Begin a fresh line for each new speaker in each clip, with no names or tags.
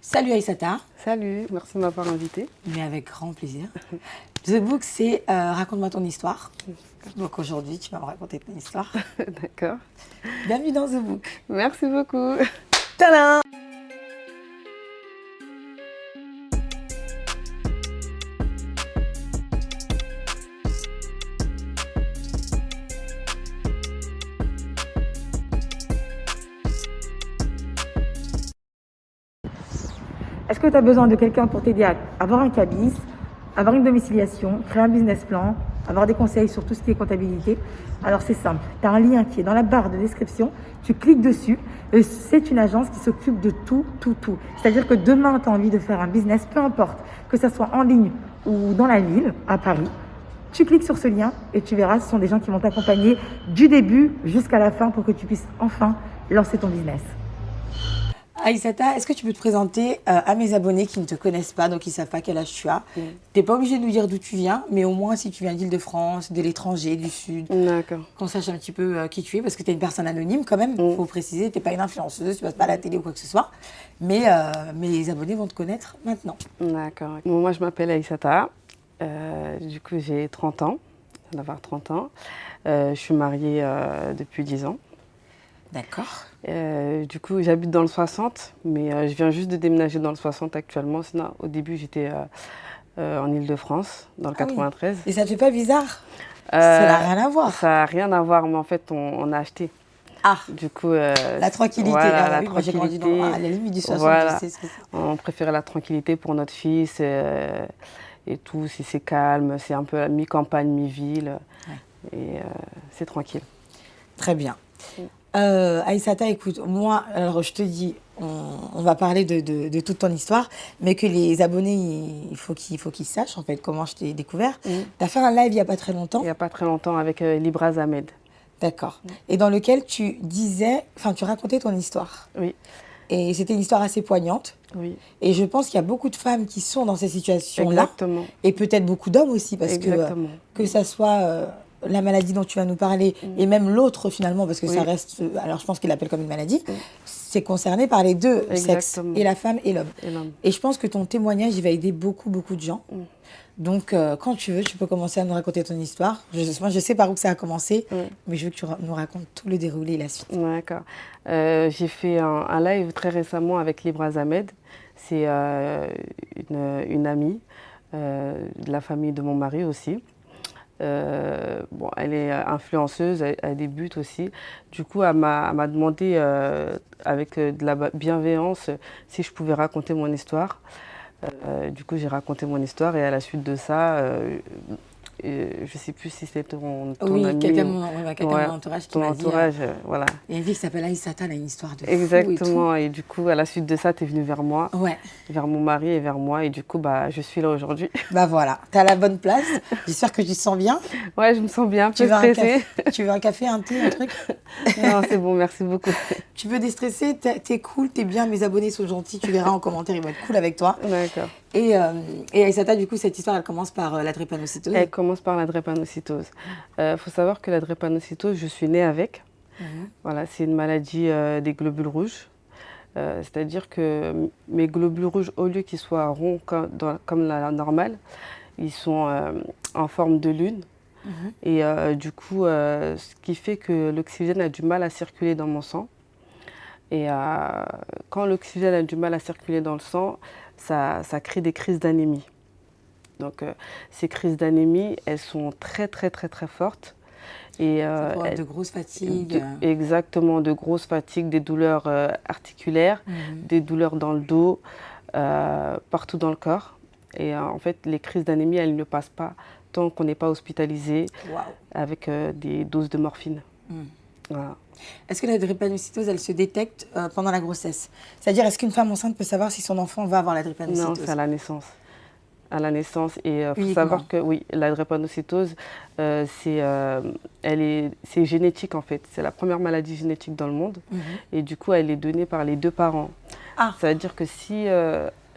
Salut Aïssata.
Salut, merci de m'avoir invité.
Mais avec grand plaisir. The Book, c'est Raconte-moi ton histoire. Donc aujourd'hui, tu vas me raconter ton histoire.
D'accord.
Bienvenue dans The Book.
Merci beaucoup.
Tadam! Est-ce que tu as besoin de quelqu'un pour t'aider à avoir un cabis, avoir une domiciliation, créer un business plan, avoir des conseils sur tout ce qui est comptabilité? Alors c'est simple, tu as un lien qui est dans la barre de description, tu cliques dessus et c'est une agence qui s'occupe de tout. C'est-à-dire que demain tu as envie de faire un business, peu importe, que ça soit en ligne ou dans la ville, à Paris, tu cliques sur ce lien et tu verras, ce sont des gens qui vont t'accompagner du début jusqu'à la fin pour que tu puisses enfin lancer ton business. Aïssata, est-ce que tu peux te présenter à mes abonnés qui ne te connaissent pas, donc ils ne savent pas quel âge tu as? Tu n'es pas obligé de nous dire d'où tu viens, mais au moins si tu viens d'Île-de-France, de l'étranger, du Sud, qu'on sache un petit peu qui tu es, parce que tu es une personne anonyme quand même, il faut préciser, tu n'es pas une influenceuse, tu ne passes pas à la télé ou quoi que ce soit, mais les abonnés vont te connaître maintenant.
D'accord. Bon, moi, je m'appelle Aïssata, du coup, j'ai 30 ans, je viens d'avoir 30 ans. Je suis mariée depuis 10 ans.
D'accord.
Du coup, j'habite dans le 60, mais je viens juste de déménager dans le 60 actuellement. Sinon, au début, j'étais en Île-de-France, dans le 93.
Oui. Et ça ne te fait pas bizarre? Ça n'a rien à voir.
Ça n'a rien à voir, mais en fait, on a acheté.
Ah,
du coup,
la tranquillité.
Voilà, la
oui, moi, j'ai grandi à la limite du 60,
voilà.
je sais ce que c'est.
On préférait la tranquillité pour notre fils et tout. Si c'est calme, c'est un peu mi-campagne, mi-ville. Ouais. Et c'est tranquille.
Très bien. Aïssata, écoute, moi, alors je te dis, on va parler de toute ton histoire, mais que les abonnés, il faut qu'ils sachent en fait comment je t'ai découvert. Tu as fait un live il n'y a pas très longtemps.
Il n'y a pas très longtemps avec Libras Ahmed.
D'accord. Et dans lequel tu racontais ton histoire.
Oui.
Et c'était une histoire assez poignante.
Oui.
Et je pense qu'il y a beaucoup de femmes qui sont dans ces situations-là.
Exactement.
Et peut-être beaucoup d'hommes aussi, parce que ça soit la maladie dont tu vas nous parler, et même l'autre finalement, parce que ça reste, alors je pense qu'il l'appelle comme une maladie, c'est concerné par les deux sexes, et la femme et l'homme. Et je pense que ton témoignage, il va aider beaucoup de gens. Donc, quand tu veux, tu peux commencer à nous raconter ton histoire. Moi, je sais par où ça a commencé, mais je veux que tu nous racontes tout le déroulé et la suite.
D'accord. J'ai fait un live très récemment avec Libras Ahmed. C'est une amie de la famille de mon mari aussi. Bon, elle est influenceuse, elle débute aussi. Du coup, elle m'a demandé, avec de la bienveillance, si je pouvais raconter mon histoire. Du coup, j'ai raconté mon histoire et à la suite de ça, je ne sais plus si c'était ton ami.
Quelqu'un de mon entourage qui m'a dit.
Voilà.
Il y a une fille qui s'appelle Aïssata, elle a une histoire de
Exactement.
fou
et du coup, à la suite de ça, tu es venue vers moi, vers mon mari et vers moi. Et du coup, je suis là aujourd'hui.
Bah voilà, tu as la bonne place. J'espère que tu te sens bien.
Ouais, je me sens bien, un peu stressée.
Tu veux un café, un thé, un truc?
Non, c'est bon, merci beaucoup.
Tu veux déstresser, t'es cool, t'es bien, mes abonnés sont gentils, tu verras en commentaire, ils vont être cool avec toi.
D'accord.
Et Aïssata, du coup, cette histoire, elle commence par la drépanocytose.
Elle commence par la drépanocytose. Faut savoir que la drépanocytose, je suis née avec. Voilà, c'est une maladie des globules rouges. C'est-à-dire que mes globules rouges, au lieu qu'ils soient ronds comme la normale, ils sont en forme de lune. Et du coup, ce qui fait que l'oxygène a du mal à circuler dans mon sang. Et quand l'oxygène a du mal à circuler dans le sang, ça crée des crises d'anémie. Donc ces crises d'anémie, elles sont très fortes. Et,
de grosses fatigues.
Exactement, de grosses fatigues, des douleurs articulaires, des douleurs dans le dos, partout dans le corps. Et en fait, les crises d'anémie, elles ne passent pas tant qu'on n'est pas hospitalisé avec des doses de morphine. Voilà.
Est-ce que la drépanocytose, elle se détecte pendant la grossesse? C'est-à-dire, est-ce qu'une femme enceinte peut savoir si son enfant va avoir la drépanocytose?
Non, c'est à la naissance. À la naissance. Et il faut savoir que oui, la drépanocytose, c'est génétique en fait. C'est la première maladie génétique dans le monde. Et du coup, elle est donnée par les deux parents. Ça veut dire que si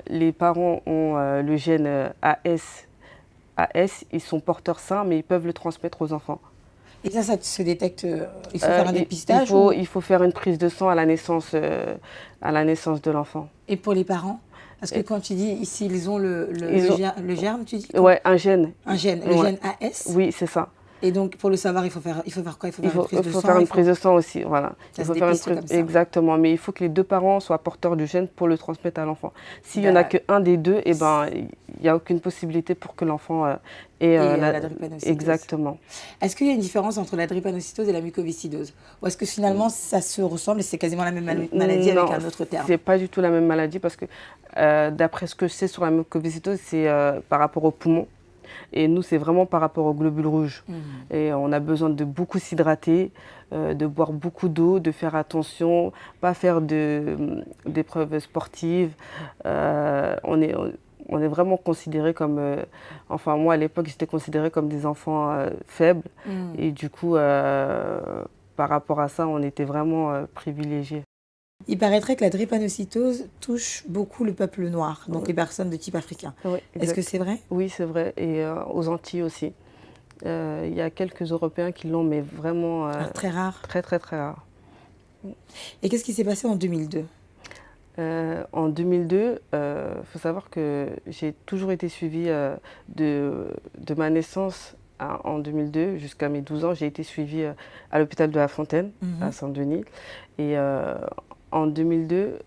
les parents ont le gène AS, ils sont porteurs sains, mais ils peuvent le transmettre aux enfants.
Et ça se détecte, il faut faire un dépistage
il faut faire une prise de sang à la naissance de l'enfant.
Et pour les parents?
Parce que quand tu dis ici, ils ont le germe, tu dis quoi?
Ouais, un gène.
Un gène, le gène AS.
Oui, c'est ça.
Et donc, pour le savoir, il faut faire quoi? Il faut faire une prise de sang.
Il faut faire une prise de sang aussi, voilà.
Ça
Il
se
faut faire une
dépiste
prise...
comme ça.
Exactement, mais il faut que les deux parents soient porteurs du gène pour le transmettre à l'enfant. S'il n'y en a qu'un des deux, eh ben, il n'y a aucune possibilité pour que l'enfant ait
la drépanocytose.
Exactement.
Est-ce qu'il y a une différence entre la drépanocytose et la mucoviscidose? Ou est-ce que finalement, ça se ressemble et c'est quasiment la même maladie avec un autre terme?
C'est pas du tout la même maladie parce que d'après ce que je sais sur la mucoviscidose, c'est par rapport aux poumons. Et nous, c'est vraiment par rapport aux globules rouges. Et on a besoin de beaucoup s'hydrater, de boire beaucoup d'eau, de faire attention, pas faire d'épreuves sportives. On est vraiment considérés comme... enfin, moi, à l'époque, j'étais considérée comme des enfants faibles. Et du coup, par rapport à ça, on était vraiment privilégiés.
Il paraîtrait que la drépanocytose touche beaucoup le peuple noir, donc les personnes de type africain.
Oui,
est-ce que c'est vrai?
Oui, c'est vrai. Et aux Antilles aussi. Il y a quelques Européens qui l'ont, mais vraiment...
très rare.
Très, très, très rare.
Et qu'est-ce qui s'est passé en 2002?
En 2002, faut savoir que j'ai toujours été suivie de ma naissance en 2002 jusqu'à mes 12 ans. J'ai été suivie à l'hôpital de La Fontaine, à Saint-Denis. Et en 2002,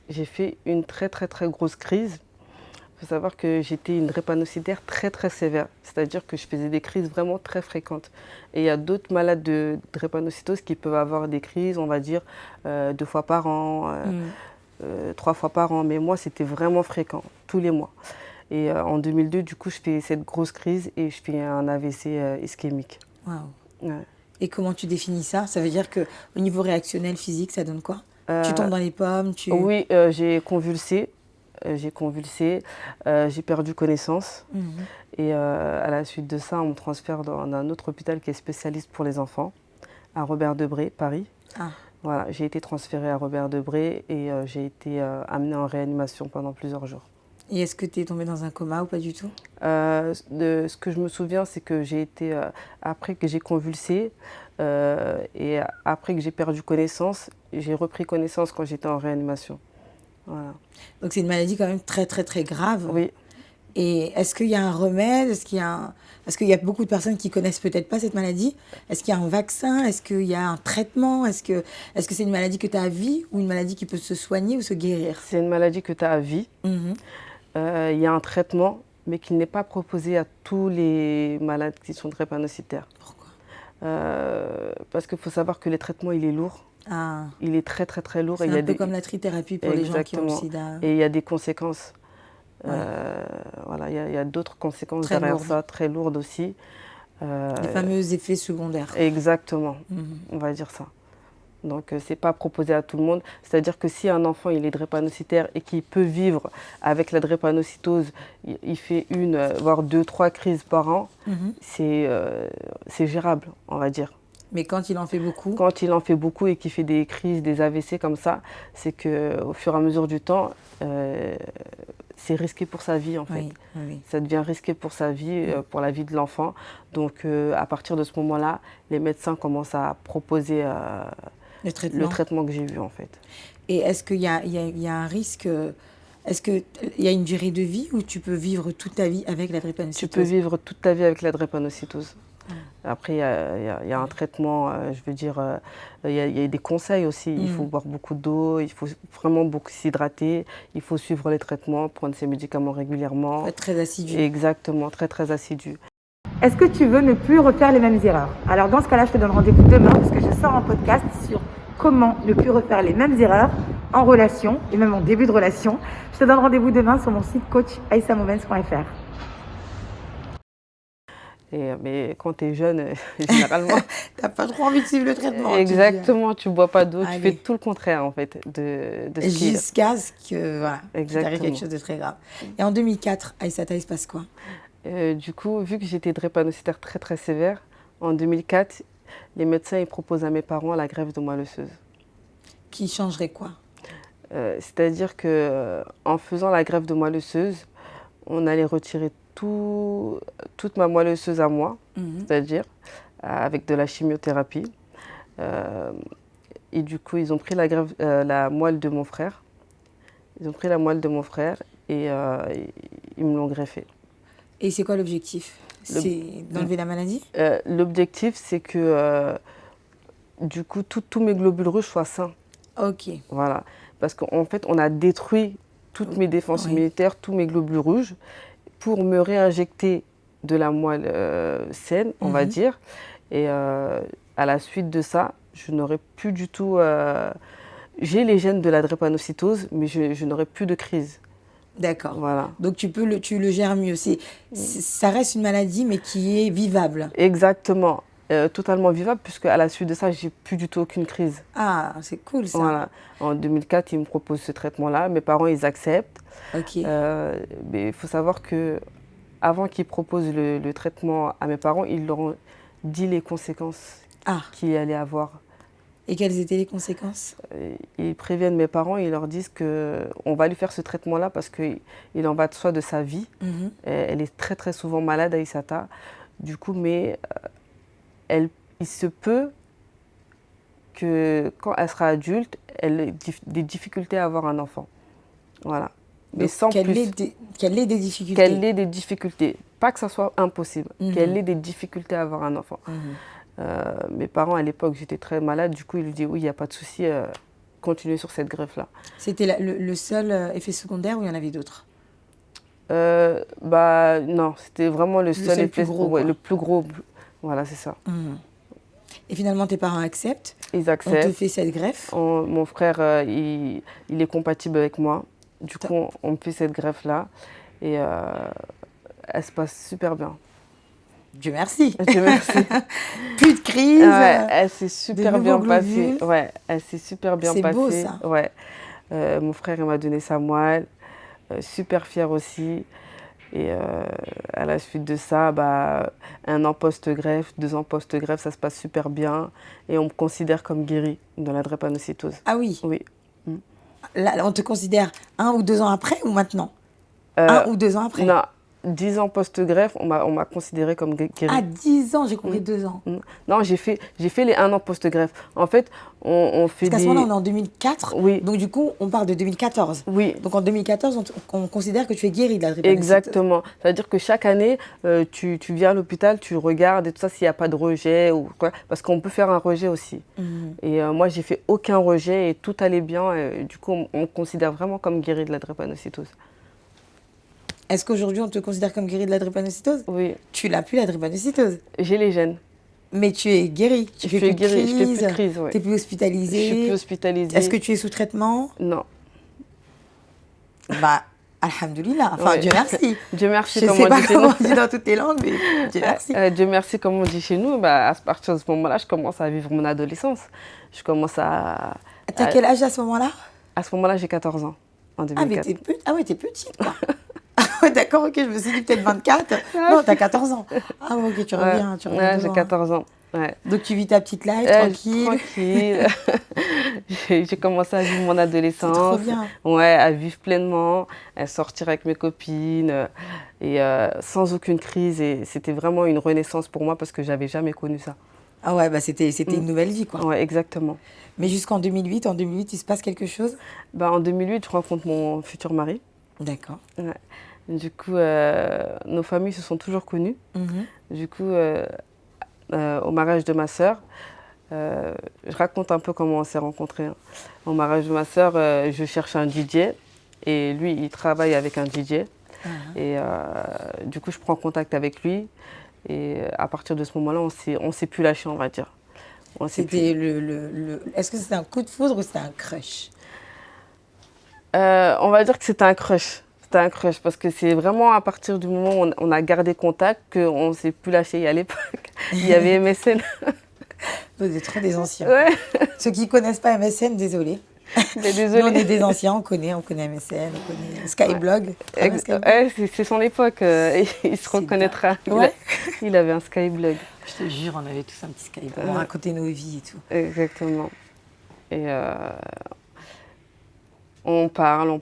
j'ai fait une très, très, très grosse crise. Il faut savoir que j'étais une drépanocytaire très, très sévère. C'est-à-dire que je faisais des crises vraiment très fréquentes. Et il y a d'autres malades de drépanocytose qui peuvent avoir des crises, on va dire, 2 fois par an, 3 fois par an. Mais moi, c'était vraiment fréquent, tous les mois. Et en 2002, du coup, je fais cette grosse crise et je fais un AVC ischémique.
Waouh.
Ouais.
Et comment tu définis ça? Ça veut dire qu'au niveau réactionnel, physique, ça donne quoi? Tu tombes dans les pommes?
Oui, j'ai convulsé. J'ai perdu connaissance. Et à la suite de ça, on me transfère dans un autre hôpital qui est spécialiste pour les enfants, à Robert-Debré, Paris. Voilà, j'ai été transférée à Robert-Debré et j'ai été amenée en réanimation pendant plusieurs jours.
Et est-ce que tu es tombée dans un coma ou pas du tout?
De ce que je me souviens, c'est que j'ai été, après que j'ai convulsé et après que j'ai perdu connaissance, j'ai repris connaissance quand j'étais en réanimation. Voilà.
Donc c'est une maladie quand même très très très grave.
Oui.
Et est-ce qu'il y a un remède? Parce qu'il y a beaucoup de personnes qui connaissent peut-être pas cette maladie. Est-ce qu'il y a un vaccin? Est-ce qu'il y a un traitement? Est-ce que c'est une maladie que tu as à vie ou une maladie qui peut se soigner ou se guérir?
C'est une maladie que tu as à vie. Il y a un traitement, mais qui n'est pas proposé à tous les malades qui sont drépanocytaires.
Pourquoi?
Parce qu'il faut savoir que le traitement, il est lourd. Il est très, très, très lourd.
C'est un peu comme la trithérapie pour les gens qui ont le sida.
Et il y a des conséquences. Voilà, il y a d'autres conséquences derrière ça, très lourdes aussi.
Les fameux effets secondaires.
Exactement, on va dire ça. Donc, ce n'est pas proposé à tout le monde. C'est-à-dire que si un enfant il est drépanocytaire et qu'il peut vivre avec la drépanocytose, il fait 1, voire 2, 3 crises par an, c'est gérable, on va dire.
Mais quand il en fait beaucoup?
Quand il en fait beaucoup et qu'il fait des crises, des AVC comme ça, c'est qu'au fur et à mesure du temps, c'est risqué pour sa vie en fait.
Oui.
Ça devient risqué pour sa vie, pour la vie de l'enfant. Donc à partir de ce moment-là, les médecins commencent à proposer le traitement que j'ai vu en fait.
Et est-ce qu'il y a un risque? Est-ce qu'il y a une durée de vie où tu peux vivre toute ta vie avec la drépanocytose?
Tu peux vivre toute ta vie avec la drépanocytose. Après, il y a un traitement, je veux dire, il y a des conseils aussi. Il faut boire beaucoup d'eau, il faut vraiment beaucoup s'hydrater, il faut suivre les traitements, prendre ses médicaments régulièrement.
Faut être très assidu.
Exactement, très très assidu.
Est-ce que tu veux ne plus refaire les mêmes erreurs? Alors dans ce cas-là, je te donne rendez-vous demain parce que je sors un podcast sur comment ne plus refaire les mêmes erreurs en relation et même en début de relation. Je te donne rendez-vous demain sur mon site coachaissamomens.fr.
Mais quand tu es jeune, généralement...
tu n'as pas trop envie de suivre le traitement.
Exactement, tu ne bois pas d'eau, tu fais tout le contraire en fait de ce qu'il y a.
Jusqu'à ce que voilà, t'arrive quelque chose de très grave. Et en 2004, Aïssata, il se passe quoi?
Du coup, vu que j'étais drépanocytaire très très sévère, en 2004, les médecins ils proposent à mes parents la greffe de moelle osseuse.
Qui changerait quoi?
C'est-à-dire qu'en faisant la greffe de moelle osseuse, on allait retirer toute ma moelle osseuse à moi, c'est-à-dire avec de la chimiothérapie. Et du coup, ils ont pris la moelle de mon frère Ils ont pris la moelle de mon frère et ils me l'ont greffée.
Et c'est quoi l'objectif? C'est d'enlever la maladie?
L'objectif, c'est que du coup, tous mes globules rouges soient sains.
Ok.
Voilà. Parce qu'en fait, on a détruit toutes mes défenses immunitaires, tous mes globules rouges, pour me réinjecter de la moelle saine, on va dire. Et à la suite de ça, je n'aurai plus du tout... j'ai les gènes de la drépanocytose, mais je n'aurai plus de crise.
D'accord.
Voilà.
Donc tu le gères mieux. Ça reste une maladie, mais qui est vivable.
Exactement. Totalement vivable, puisque à la suite de ça, j'ai plus du tout aucune crise.
Ah, c'est cool ça.
Voilà. En 2004, ils me proposent ce traitement-là. Mes parents, ils acceptent.
Ok.
Mais il faut savoir que avant qu'ils proposent le traitement à mes parents, ils leur ont dit les conséquences qu'il allait avoir.
Et quelles étaient les conséquences?
Ils préviennent mes parents, ils leur disent qu'on va lui faire ce traitement-là parce qu'il en va de soi de sa vie. Elle est très très souvent malade, Aïssata. Du coup, mais il se peut que quand elle sera adulte, elle ait des difficultés à avoir un enfant. Voilà. Mais
donc,
sans
qu'elle
plus.
Qu'elle ait des difficultés.
Qu'elle ait des difficultés. Pas que ça soit impossible. Qu'elle ait des difficultés à avoir un enfant. Mes parents, à l'époque, j'étais très malade. Du coup, ils lui disent oui, il n'y a pas de souci, continuez sur cette greffe-là.
C'était le seul effet secondaire ou il y en avait d'autres?
Non, c'était vraiment le seul effet.
Plus gros,
ouais, le plus gros. Voilà, c'est ça.
Et finalement, tes parents acceptent?
Ils acceptent.
On te fait cette greffe?
Mon frère, il est compatible avec moi. Du coup, on me fait cette greffe-là. Et elle se passe super bien.
Dieu merci.
Dieu merci.
Plus de crise.
Ouais, elle s'est super bien passée.
globules.
Ouais, elle s'est super bien passée.
C'est beau ça.
Ouais. Mon frère, il m'a donné sa moelle. Super fière aussi. Et à la suite de ça, 1 an post-greffe, 2 ans post-greffe, ça se passe super bien. Et on me considère comme guérie de la drépanocytose.
Ah oui?
Oui.
Là, on te considère 1 ou 2 ans après ou maintenant? 1 ou 2 ans après?
Non, 10 ans post-greffe, on m'a considéré comme guérie.
Ah, 10 ans, j'ai compris 2 ans.
Non, j'ai fait les 1 an post-greffe. En fait, on fait
Parce qu'à ce moment-là, on est en 2004.
Oui.
Donc du coup, on parle de 2014.
Oui.
Donc en 2014, on considère que tu es guérie de la drépanocytose.
Exactement. C'est-à-dire que chaque année, tu viens à l'hôpital, tu regardes et tout ça, s'il n'y a pas de rejet ou quoi. Parce qu'on peut faire un rejet aussi. Et moi, j'ai fait aucun rejet et tout allait bien. Et, du coup, on me considère vraiment comme guérie de la drépanocytose.
Est-ce qu'aujourd'hui, on te considère comme guérie de la drépanocytose?
Oui.
Tu l'as plus, la drépanocytose.
J'ai les gènes.
Mais tu es guérie. Tu fais plus de crise.
Je fais plus de crise, ouais.
Tu n'es plus hospitalisée.
Je suis plus hospitalisée.
Est-ce que tu es sous traitement?
Non.
Alhamdoulilah. Enfin,
Ouais.
Dieu merci.
Dieu merci,
Je ne
comme
sais
on
pas
dit chez
comment
nous.
on dit dans toutes les langues, mais Dieu merci.
Dieu merci, comme on dit chez nous. À partir de ce moment-là, je commence à vivre mon adolescence. Je commence à...
T'as quel âge à ce moment-là?
À ce moment-là, j'ai 14 ans, en 2004.
Ah ouais, t'es petite, quoi. Ah, d'accord, ok, je me suis dit peut-être 24. Non, t'as 14 ans. Ah ouais, ok, tu reviens.
Ouais, j'ai
devant.
14 ans. Ouais.
Donc tu vis ta petite life, tranquille.
Tranquille. J'ai commencé à vivre mon adolescence.
C'est trop bien.
Ouais, à vivre pleinement, à sortir avec mes copines et sans aucune crise. Et c'était vraiment une renaissance pour moi parce que j'avais jamais connu ça.
Ah ouais, c'était une nouvelle vie, quoi.
Ouais, exactement.
Mais jusqu'en 2008, il se passe quelque chose?
En 2008, je rencontre mon futur mari.
D'accord.
Ouais. Du coup, nos familles se sont toujours connues. Du coup, au mariage de ma sœur, je raconte un peu comment on s'est rencontrés. Au mariage de ma sœur, je cherche un DJ et lui, il travaille avec un DJ. Et du coup, je prends contact avec lui. Et à partir de ce moment-là, on s'est plus lâché, on va dire.
C'était Est-ce que c'était un coup de foudre ou c'était un crush?
On va dire que c'était un crush. C'était un crush parce que c'est vraiment à partir du moment où on a gardé contact qu'on ne s'est plus lâché. À l'époque, il y avait MSN.
Vous êtes trop des anciens.
Ouais.
Ceux qui ne connaissent pas MSN, désolé.
Désolée.
Nous, on est des anciens, on connaît MSN, on connaît Skyblog.
Ouais, c'est son époque, il se reconnaîtra.
Ouais.
Il avait un Skyblog.
Je te jure, on avait tous un petit Skyblog. On racontait nos vies et tout.
Exactement. Et on parle.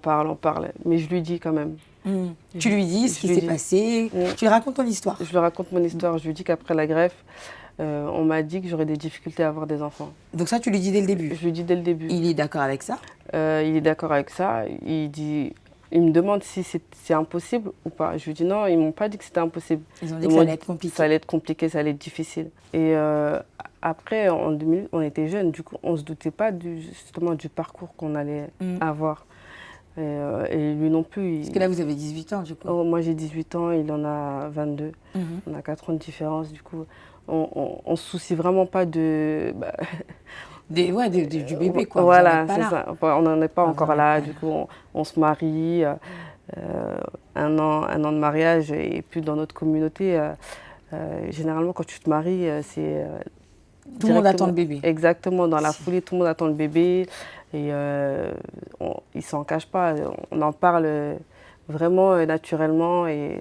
Mais je lui dis quand même.
Tu lui dis ce qui s'est passé. Tu lui racontes ton histoire.
Je lui raconte mon histoire. Je lui dis qu'après la greffe, on m'a dit que j'aurais des difficultés à avoir des enfants.
Donc ça, tu lui dis dès le début.
Je lui dis dès le début.
Il est d'accord avec ça?
Il est d'accord avec ça. Il me demande si c'est impossible ou pas. Je lui dis non, ils m'ont pas dit que c'était impossible.
Ils ont dit que ça allait être compliqué.
Ça allait être compliqué, ça allait être difficile. Et après, en 2000, on était jeunes, du coup, on ne se doutait pas justement du parcours qu'on allait avoir. Et lui non plus.
Parce que là, vous avez 18 ans, du coup.
Oh, moi, j'ai 18 ans, il en a 22. On a 4 ans de différence, du coup. On ne se soucie vraiment pas de...
du bébé, quoi.
Voilà, c'est ça. On n'en est pas
Ah,
encore là. Du coup, on se marie. Un an de mariage. Et puis, dans notre communauté, généralement, quand tu te maries, c'est...
tout le monde attend le bébé.
Exactement. Dans la foulée, tout le monde attend le bébé. Et ils ne s'en cachent pas. On en parle vraiment naturellement. Et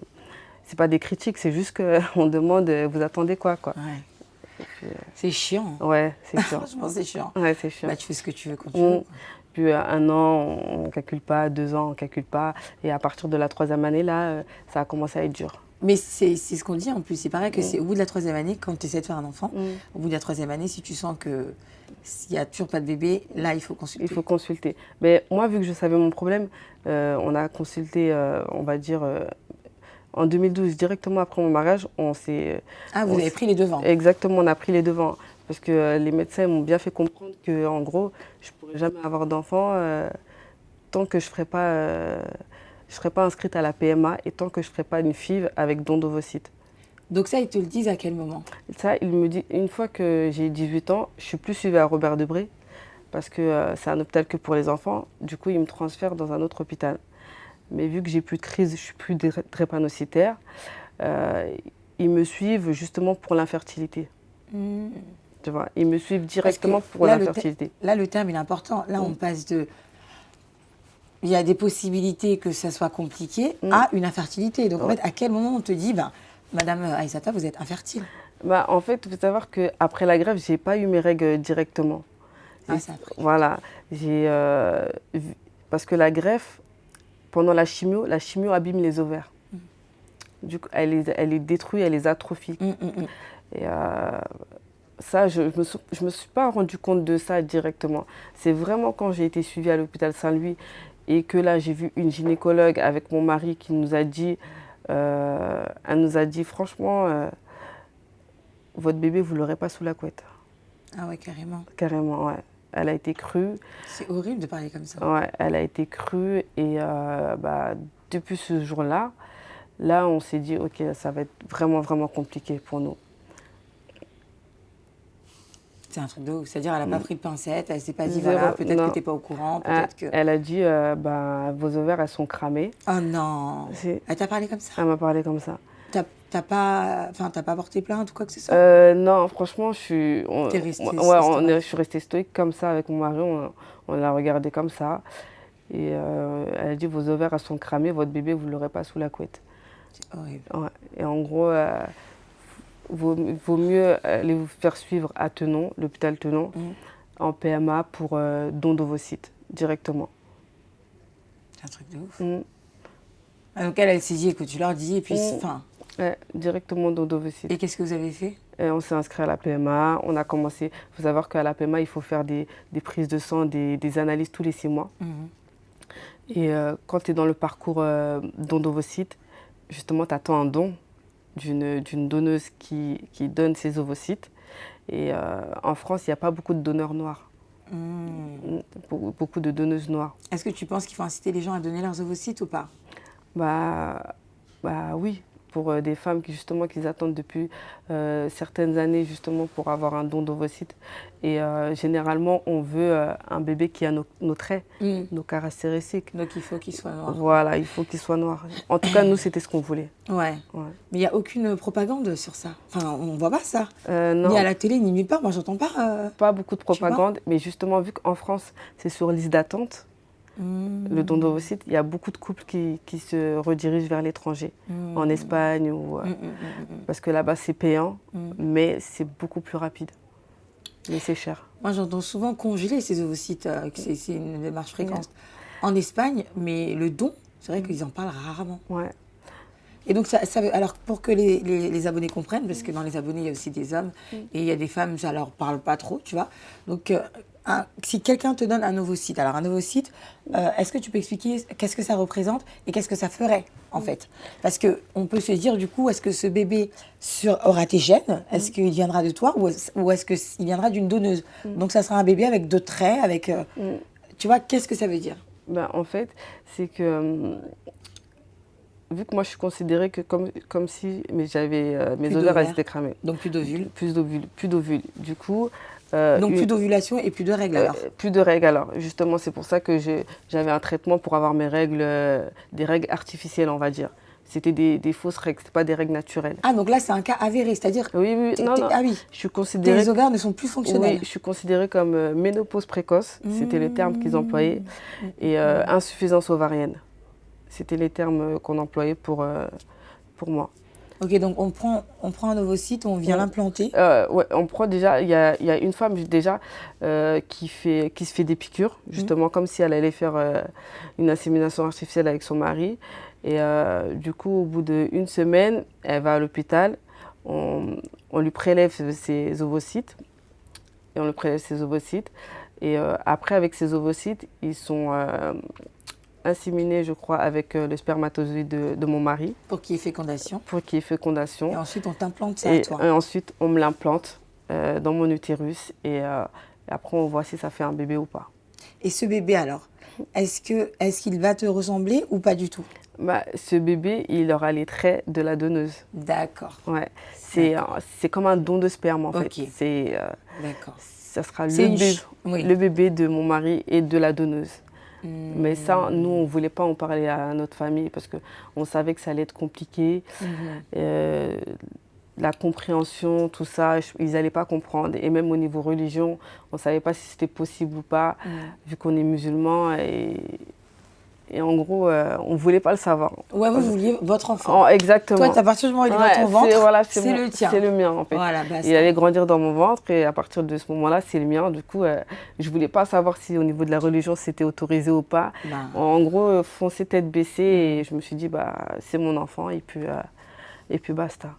ce n'est pas des critiques, c'est juste qu'on demande, vous attendez quoi, quoi.
Ouais. C'est chiant.
Ouais, c'est chiant.
Franchement, c'est chiant.
Ouais, c'est chiant.
Bah, tu fais ce que tu veux quand tu veux.
Puis 1 an, on ne calcule pas, 2 ans, on ne calcule pas. Et à partir de la 3e année, là, ça a commencé à être dur.
Mais c'est ce qu'on dit en plus. C'est pareil que c'est au bout de la 3e année, quand tu essaies de faire un enfant, au bout de la 3e année, si tu sens que s'il n'y a toujours pas de bébé, là, il faut consulter.
Il faut consulter. Mais moi, vu que je savais mon problème, on a consulté, on va dire, en 2012, directement après mon mariage, on s'est...
Ah, vous avez pris les devants.
Exactement, on a pris les devants. Parce que les médecins m'ont bien fait comprendre qu'en gros, je ne pourrais jamais avoir d'enfant tant que je ne serai pas inscrite à la PMA et tant que je ne ferai pas une FIV avec don d'ovocytes.
Donc ça, ils te le disent à quel moment?
Ça, ils me disent, une fois que j'ai 18 ans, je ne suis plus suivie à Robert Debré parce que c'est un hôpital que pour les enfants. Du coup, ils me transfèrent dans un autre hôpital. Mais vu que j'ai plus de crise, je suis plus drépanocytaire, ils me suivent justement pour l'infertilité. Tu vois, ils me suivent directement pour l'infertilité.
Là, le terme, il est important. Là, on passe de... Il y a des possibilités que ça soit compliqué à une infertilité. Donc, en fait, à quel moment on te dit, Madame Aïssata, vous êtes infertile?
En fait, il faut savoir qu'après la greffe, je n'ai pas eu mes règles directement.
Ah, ça a pris.
Voilà. Parce que la greffe, pendant la chimio abîme les ovaires. Du coup, elle les détruit, elle les atrophie. Et ça, je me suis pas rendu compte de ça directement. C'est vraiment quand j'ai été suivie à l'hôpital Saint-Louis et que là, j'ai vu une gynécologue avec mon mari qui nous a dit, elle nous a dit franchement, votre bébé, vous l'aurez pas sous la couette.
Ah ouais, carrément.
Carrément, ouais. Elle a été crue.
C'est horrible de parler comme ça.
Ouais, elle a été crue et depuis ce jour-là, on s'est dit, ok, ça va être vraiment, vraiment compliqué pour nous.
C'est un truc de ouf. C'est-à-dire, elle n'a pas pris de pincette, elle ne s'est pas dit,
Zéro,
voilà, peut-être
non.
que tu n'es pas au courant, peut-être que...
Elle a dit, vos ovaires, elles sont cramées.
Oh non. Elle t'a parlé comme ça?
Elle m'a parlé comme ça.
T'as pas porté plainte ou quoi que ce soit?
Non, franchement, je suis...
T'es restée
je suis restée stoïque comme ça avec mon mari, on l'a regardé comme ça. Et elle a dit, vos ovaires, elles sont cramées, votre bébé, vous ne l'aurez pas sous la couette.
C'est horrible.
Ouais. Et en gros... vaut mieux aller vous faire suivre à Tenon, l'hôpital Tenon, en PMA pour don d'ovocytes, directement.
C'est un truc de ouf. Donc elle s'est dit, écoute, tu leur dis, et puis
Ouais, directement don d'ovocytes.
Et qu'est-ce que vous avez fait?
On s'est inscrit à la PMA, on a commencé, il faut savoir qu'à la PMA, il faut faire des prises de sang, des analyses tous les 6 mois. Et quand tu es dans le parcours don d'ovocytes, justement, tu attends un don d'une donneuse qui donne ses ovocytes. Et en France, il n'y a pas beaucoup de donneurs noirs. Beaucoup de donneuses noires.
Est-ce que tu penses qu'il faut inciter les gens à donner leurs ovocytes ou pas?
Oui, pour des femmes qui attendent depuis certaines années justement pour avoir un don d'ovocytes. Et généralement, on veut un bébé qui a nos traits, nos caractéristiques.
Donc il faut qu'il soit noir.
Voilà, il faut qu'il soit noir. En tout cas, nous, c'était ce qu'on voulait.
Ouais. Mais il n'y a aucune propagande sur ça. Enfin, on ne voit pas ça.
Non.
Ni à la télé, ni nulle part. Moi, j'entends pas.
Pas beaucoup de propagande, mais justement, vu qu'en France, c'est sur liste d'attente, le don d'ovocytes, il y a beaucoup de couples qui se redirigent vers l'étranger, en Espagne, parce que là-bas, c'est payant, mais c'est beaucoup plus rapide. Mais c'est cher.
Moi, j'entends souvent congeler ces ovocytes, que c'est une démarche fréquente en Espagne, mais le don, c'est vrai qu'ils en parlent rarement.
Ouais.
Et donc, alors, pour que les abonnés comprennent, parce que dans les abonnés, il y a aussi des hommes et il y a des femmes, ça leur parle pas trop, tu vois. Donc, si quelqu'un te donne un ovocyte, alors un ovocyte, est-ce que tu peux expliquer qu'est-ce que ça représente et qu'est-ce que ça ferait, en fait? Parce qu'on peut se dire, du coup, est-ce que ce bébé aura tes gènes? Est-ce qu'il viendra de toi ou est-ce qu'il viendra d'une donneuse? Donc, ça sera un bébé avec 2 traits, avec... tu vois, qu'est-ce que ça veut dire?
Ben, en fait, c'est que vu que moi je suis considérée que comme si j'avais mes ovaires elles étaient cramés.
Donc plus d'ovules.
Plus d'ovules. Du coup.
Donc plus d'ovulation et plus de règles alors.
Plus de règles alors. Justement, c'est pour ça que j'avais un traitement pour avoir mes règles, des règles artificielles, on va dire. C'était des fausses règles, c'était pas des règles naturelles.
Ah, donc là, c'est un cas avéré, c'est-à-dire...
Oui, non.
Ah oui,
je suis considérée...
tes ovaires ne sont plus fonctionnels.
Oui, je suis considérée comme ménopause précoce, c'était le terme qu'ils employaient, et insuffisance ovarienne. C'était les termes qu'on employait pour moi.
Ok, donc on prend un ovocyte, on vient l'implanter.
Ouais, on prend déjà, il y a une femme déjà qui se fait des piqûres, justement comme si elle allait faire une insémination artificielle avec son mari. Et du coup, au bout d'1 semaine, elle va à l'hôpital, on lui prélève ses ovocytes. Et après, avec ces ovocytes, ils sont inséminés, je crois, avec le spermatozoïde de mon mari.
Pour qu'il y ait fécondation.
Et
ensuite, on t'implante ça à toi.
Et ensuite, on me l'implante dans mon utérus. Et après, on voit si ça fait un bébé ou pas.
Et ce bébé, alors, est-ce qu'il va te ressembler ou pas du tout?
Bah, ce bébé, il aura les traits de la donneuse.
D'accord.
Ouais. C'est comme un don de sperme, en fait.
D'accord.
Ça sera le bébé de mon mari et de la donneuse. Mais ça, nous, on ne voulait pas en parler à notre famille parce qu'on savait que ça allait être compliqué. La compréhension, tout ça, ils n'allaient pas comprendre. Et même au niveau religion, on ne savait pas si c'était possible ou pas, vu qu'on est musulmans. Et en gros, on ne voulait pas le savoir.
Ouais, vous vouliez votre enfant.
Exactement.
Toi, à partir du moment où il est dans ton ventre, c'est le tien.
C'est le mien, en fait.
Voilà,
il allait grandir dans mon ventre et à partir de ce moment-là, c'est le mien. Du coup, je ne voulais pas savoir si au niveau de la religion, c'était autorisé ou pas. En gros, foncer tête baissée et je me suis dit, c'est mon enfant et puis basta.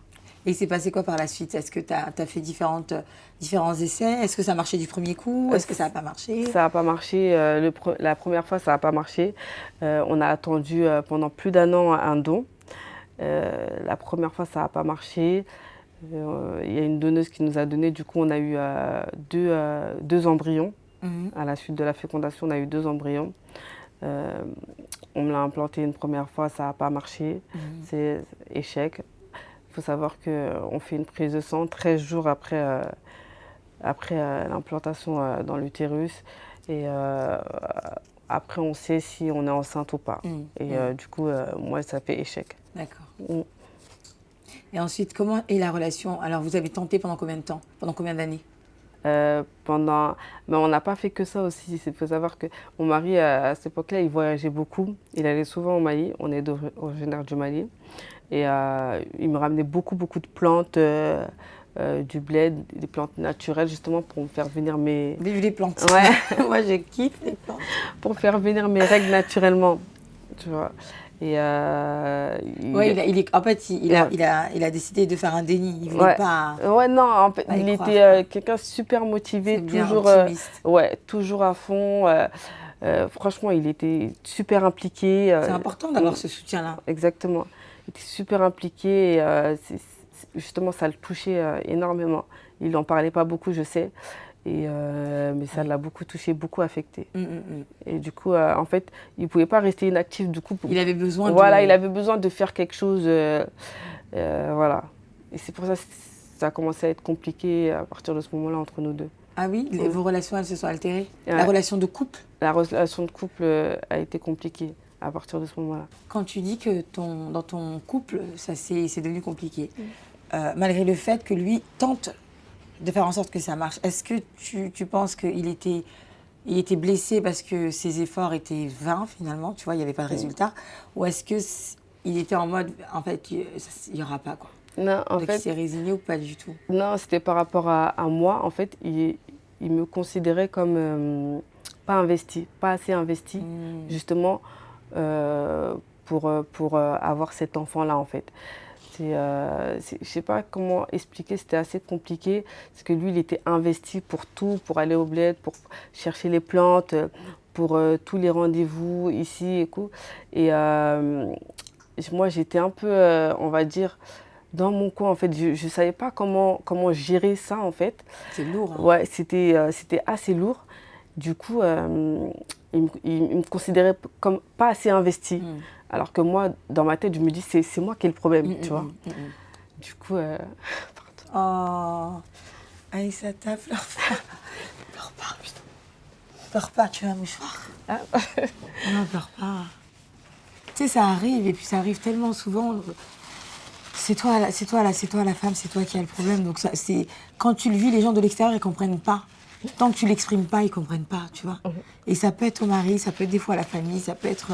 Et il s'est passé quoi par la suite? Est-ce que tu as fait différents essais? Est-ce que ça a marché du premier coup? Est-ce que ça n'a pas marché?
Ça n'a pas marché. La première fois, ça n'a pas marché. On a attendu pendant plus d'1 an un don. La première fois, ça n'a pas marché. Il y a une donneuse qui nous a donné. Du coup, on a eu deux embryons. À la suite de la fécondation, on a eu 2 embryons. On me l'a implanté une première fois, ça n'a pas marché. C'est échec. Il faut savoir qu'on fait une prise de sang 13 jours après l'implantation dans l'utérus. Et après, on sait si on est enceinte ou pas. Et du coup, moi, ça fait échec.
D'accord. Et ensuite, comment est la relation? Alors, vous avez tenté pendant combien de temps? Pendant combien d'années?
Mais on n'a pas fait que ça aussi. Il faut savoir que mon mari, à cette époque-là, il voyageait beaucoup. Il allait souvent au Mali. On est originaire du Mali. Et il me ramenait beaucoup de plantes, du bled, des plantes naturelles, justement pour me faire venir mes...
Vive les plantes.
Ouais.
Moi, je kiffe les plantes.
Pour faire venir mes règles naturellement, tu vois. Et
en fait, il a décidé de faire un déni. Il voulait pas...
Ouais, non, en fait, il était quelqu'un super motivé, toujours à fond. Franchement, il était super impliqué.
C'est important d'avoir ce soutien-là.
Exactement. Il était super impliqué et justement, ça le touchait énormément. Il n'en parlait pas beaucoup, je sais. Mais ça l'a beaucoup touché, beaucoup affecté. Et du coup, en fait, il ne pouvait pas rester inactif. Du coup,
il avait besoin
il avait besoin de faire quelque chose. Voilà. Et c'est pour ça que ça a commencé à être compliqué à partir de ce moment-là entre nous deux.
Ah oui, vos relations, elles se sont altérées? La relation de couple?
La relation de couple a été compliquée à partir de ce moment-là.
Quand tu dis que dans ton couple, c'est devenu compliqué, malgré le fait que lui tente de faire en sorte que ça marche, est-ce que tu penses qu'il était blessé parce que ses efforts étaient vains finalement, tu vois, il n'y avait pas de résultat, ou est-ce qu'il était en mode, en fait, il n'y aura pas quoi?
Non, en
fait... il s'est résigné ou pas du tout? Non,
c'était par rapport à moi. En fait, il me considérait comme pas investi, pas assez investi, justement, pour avoir cet enfant-là, en fait. Je ne sais pas comment expliquer, c'était assez compliqué, parce que lui, il était investi pour tout, pour aller au bled, pour chercher les plantes, pour tous les rendez-vous ici et tout. Et moi, j'étais un peu, on va dire, dans mon coin, en fait. Je ne savais pas comment gérer ça, en fait.
C'est lourd. Hein.
Ouais, c'était assez lourd. Du coup, il me considérait comme pas assez investi. Alors que moi, dans ma tête, je me dis, c'est moi qui ai le problème, tu vois. Du coup,
Oh, Aïssata, pleure pas. Pleure pas, putain. Pleure pas, tu as un mouchoir.
Ah.
Non, pleure pas. Tu sais, ça arrive, et puis ça arrive tellement souvent. C'est toi la femme, c'est toi qui as le problème. Donc quand tu le vis, les gens de l'extérieur, ils comprennent pas. Tant que tu l'exprimes pas, ils comprennent pas, tu vois. Et ça peut être ton mari, ça peut être des fois la famille, ça peut être...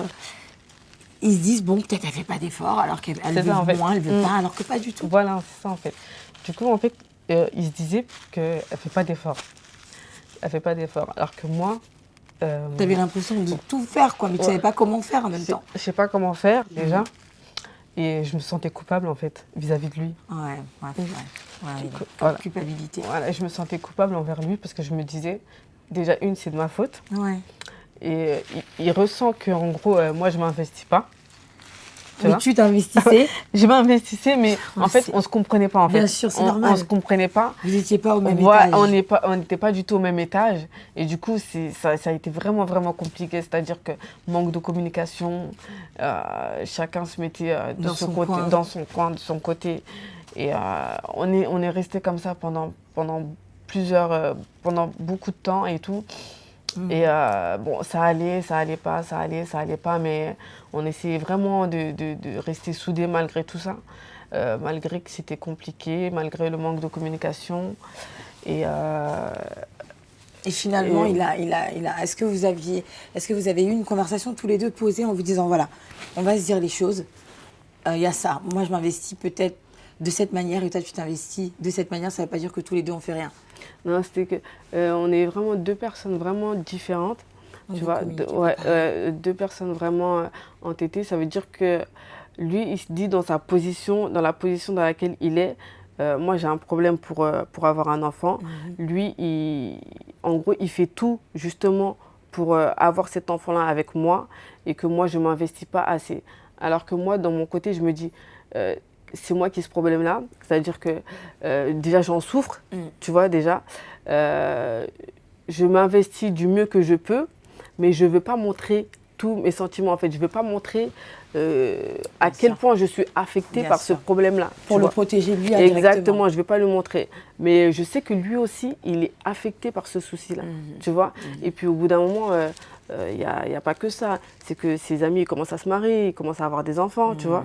Ils se disent, bon, peut-être elle fait pas d'efforts, alors qu'elle veut
en fait.
moins, elle veut pas, alors que pas du tout.
Voilà, c'est ça en fait. Du coup, en fait, il se disait qu'elle fait pas d'efforts. Elle fait pas d'efforts. Alors que moi...
Tu avais l'impression de tout faire, quoi, mais tu savais pas comment faire en même temps.
Je sais pas comment faire, déjà. Et je me sentais coupable, en fait, vis-à-vis de lui.
Voilà. Culpabilité.
Voilà, je me sentais coupable envers lui parce que je me disais, déjà, c'est de ma faute.
Ouais.
Et il ressent qu'en gros, moi, je ne m'investis pas.
Mais tu t'investissais.
Je m'investissais, mais en fait, on ne se comprenait pas. En fait.
Bien sûr, c'est normal.
On ne se comprenait pas.
Vous n'étiez pas au même étage.
On n'était pas du tout au même étage. Et du coup, ça a été vraiment, vraiment compliqué. C'est-à-dire que manque de communication, chacun se mettait dans son coin, de son côté. Et on est resté comme ça pendant beaucoup de temps et tout. Et bon, ça allait pas, mais on essayait vraiment de rester soudés malgré tout ça, malgré que c'était compliqué, malgré le manque de communication. Et
finalement, est-ce que vous avez eu une conversation tous les deux posée en vous disant, voilà, on va se dire les choses, il y a ça, moi je m'investis peut-être de cette manière et toi tu t'investis de cette manière, ça ne veut pas dire que tous les deux on fait rien.
Non, c'était que on est vraiment deux personnes vraiment différentes. Tu vois, deux personnes vraiment entêtées. Ça veut dire que lui, il se dit dans la position dans laquelle il est, moi j'ai un problème pour avoir un enfant. Lui, en gros, il fait tout justement pour avoir cet enfant-là avec moi et que moi, je ne m'investis pas assez. Alors que moi, dans mon côté, je me dis... c'est moi qui ai ce problème-là, c'est-à-dire que déjà j'en souffre, tu vois déjà. Je m'investis du mieux que je peux, mais je ne veux pas montrer tous mes sentiments en fait. Je ne veux pas montrer à quel point je suis affectée par ce problème-là.
Pour le protéger lui indirectement.
Exactement, je ne vais pas le montrer. Mais je sais que lui aussi, il est affecté par ce souci-là, tu vois. Et puis au bout d'un moment, il n'y a pas que ça. C'est que ses amis ils commencent à se marier, ils commencent à avoir des enfants, tu vois.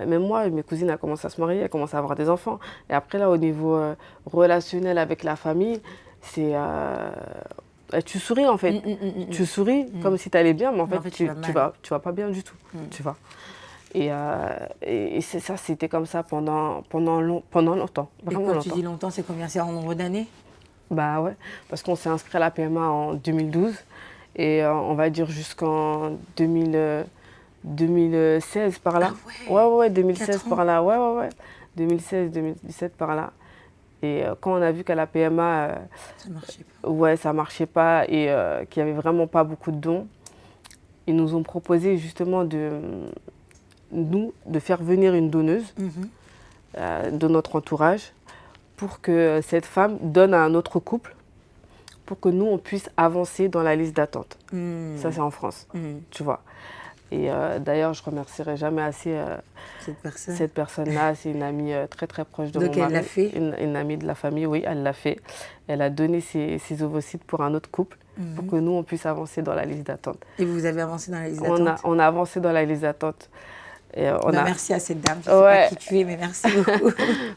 Même moi, mes cousines elles commencent à se marier, elles commencent à avoir des enfants. Et après, là, au niveau relationnel avec la famille, c'est... tu souris, en fait. Tu souris comme si tu allais bien, mais en fait, tu vas pas bien du tout, tu vois. Et ça, c'était comme ça pendant longtemps. Vraiment
et quand
longtemps.
tu dis longtemps, c'est combien? C'est en nombre d'années?
Bah ouais, parce qu'on s'est inscrit à la PMA en 2012. Et on va dire jusqu'en 2016 par là.
Ah
ouais, 2016 par là. Ouais. 2016, 2017 par là. Et quand on a vu qu'à la PMA,
ça marchait pas.
Ouais, ça marchait pas et qu'il n'y avait vraiment pas beaucoup de dons, ils nous ont proposé justement de faire venir une donneuse de notre entourage pour que cette femme donne à un autre couple pour que nous, on puisse avancer dans la liste d'attente. Ça, c'est en France, tu vois. Et d'ailleurs, je ne remercierai jamais assez cette personne-là. C'est une amie très, très proche de mon mari.
Donc, elle l'a fait?
Une amie de la famille, oui, elle l'a fait. Elle a donné ses ovocytes pour un autre couple pour que nous, on puisse avancer dans la liste d'attente.
Et vous avez avancé dans la liste d'attente?
On a avancé dans la liste d'attente.
Merci à cette dame. Je ne sais pas qui tu es, mais merci beaucoup.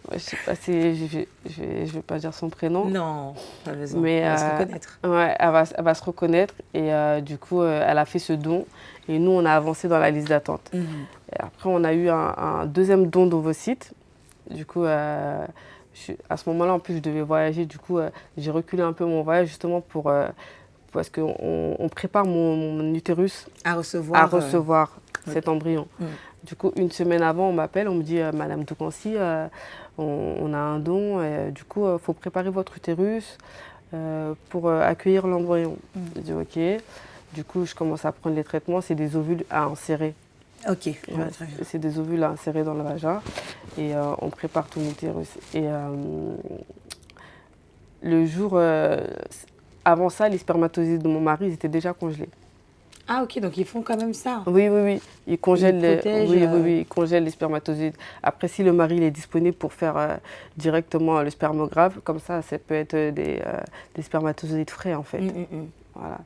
Je ne sais pas si je vais pas dire son prénom.
Non, pas besoin.
Mais,
elle va se reconnaître.
Ouais, elle va se reconnaître. Et du coup, elle a fait ce don. Et nous, on a avancé dans la liste d'attente. Et après, on a eu un deuxième don d'ovocytes. Du coup, à ce moment-là, en plus, je devais voyager. Du coup, j'ai reculé un peu mon voyage justement parce qu'on prépare mon utérus
à recevoir
cet embryon. Du coup, une semaine avant, on m'appelle, on me dit Madame Toukansi, on a un don, du coup, il faut préparer votre utérus pour accueillir l'embryon. Je dis OK. Du coup, je commence à prendre les traitements, c'est des ovules à insérer.
Ok,
Ouais,
très bien.
c'est des ovules à insérer dans le vagin et on prépare ton utérus. Et le jour avant ça, les spermatozoïdes de mon mari, ils étaient déjà congelés.
Ah ok, donc ils font quand même ça.
Oui. Ils congèlent,
protègent,
ils congèlent les spermatozoïdes. Après, si le mari il est disponible pour faire directement le spermographe, comme ça peut être des spermatozoïdes frais en fait. Voilà.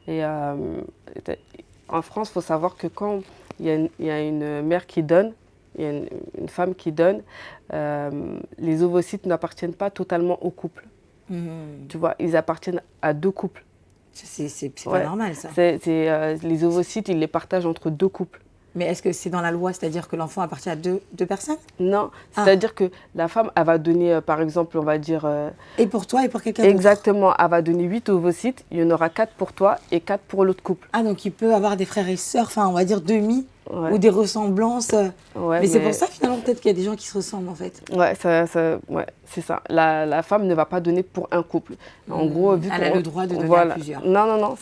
Et en France, il faut savoir que quand il y a une mère qui donne, il y a une femme qui donne, les ovocytes n'appartiennent pas totalement au couple. Tu vois, ils appartiennent à deux couples.
C'est
Ouais.
pas normal ça.
Les ovocytes, ils les partagent entre deux couples.
Mais est-ce que c'est dans la loi, c'est-à-dire que l'enfant appartient à deux personnes?
Non, c'est-à-dire que la femme, elle va donner, par exemple, on va dire...
Et pour toi et pour quelqu'un d'autre?
Exactement, elle va donner 8 ovocytes, il y en aura 4 pour toi et 4 pour l'autre couple.
Ah, donc il peut avoir des frères et sœurs, enfin on va dire demi,
Ouais.
ou des ressemblances.
Ouais,
mais c'est pour ça finalement peut-être qu'il y a des gens qui se ressemblent en fait.
Ouais, ouais, c'est ça. La femme ne va pas donner pour un couple. En gros, vu
Elle a le droit de donner à
voilà.
plusieurs.
Non,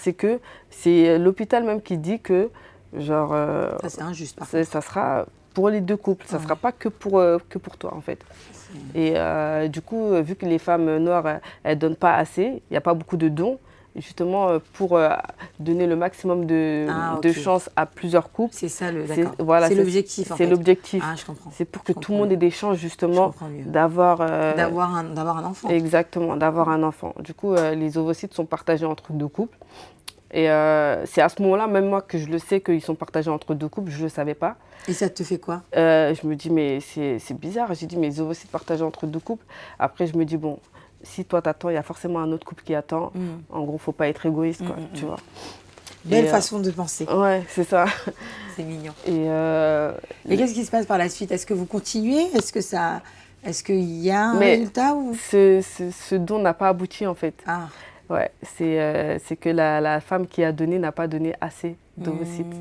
c'est l'hôpital même qui dit que, genre...
Ça c'est injuste par
ça sera pour les deux couples, ça ne sera pas que pour toi en fait. Et du coup, vu que les femmes noires, elles ne donnent pas assez, il n'y a pas beaucoup de dons, justement pour donner le maximum de chances à plusieurs couples.
C'est ça
voilà,
c'est l'objectif en fait.
C'est l'objectif.
Ah, je comprends.
C'est pour que tout le monde ait des chances justement
d'avoir un enfant.
Exactement, d'avoir un enfant. Du coup, les ovocytes sont partagés entre deux couples. Et c'est à ce moment-là, même moi, que je le sais qu'ils sont partagés entre deux couples, je ne le savais pas.
Et ça te fait quoi?
Je me dis, mais c'est bizarre. J'ai dit, mais les ovocytes partagés entre deux couples. Après, je me dis, bon, si toi t'attends, il y a forcément un autre couple qui attend. En gros, il ne faut pas être égoïste, quoi, tu vois.
Belle façon de penser.
Ouais, c'est ça.
C'est mignon.
Et
qu'est-ce qui se passe par la suite? Est-ce que vous continuez? Est-ce qu'il y a un résultat ou...
ce don n'a pas abouti, en fait.
Ah.
Ouais, c'est que la femme qui a donné n'a pas donné assez d'ovocytes.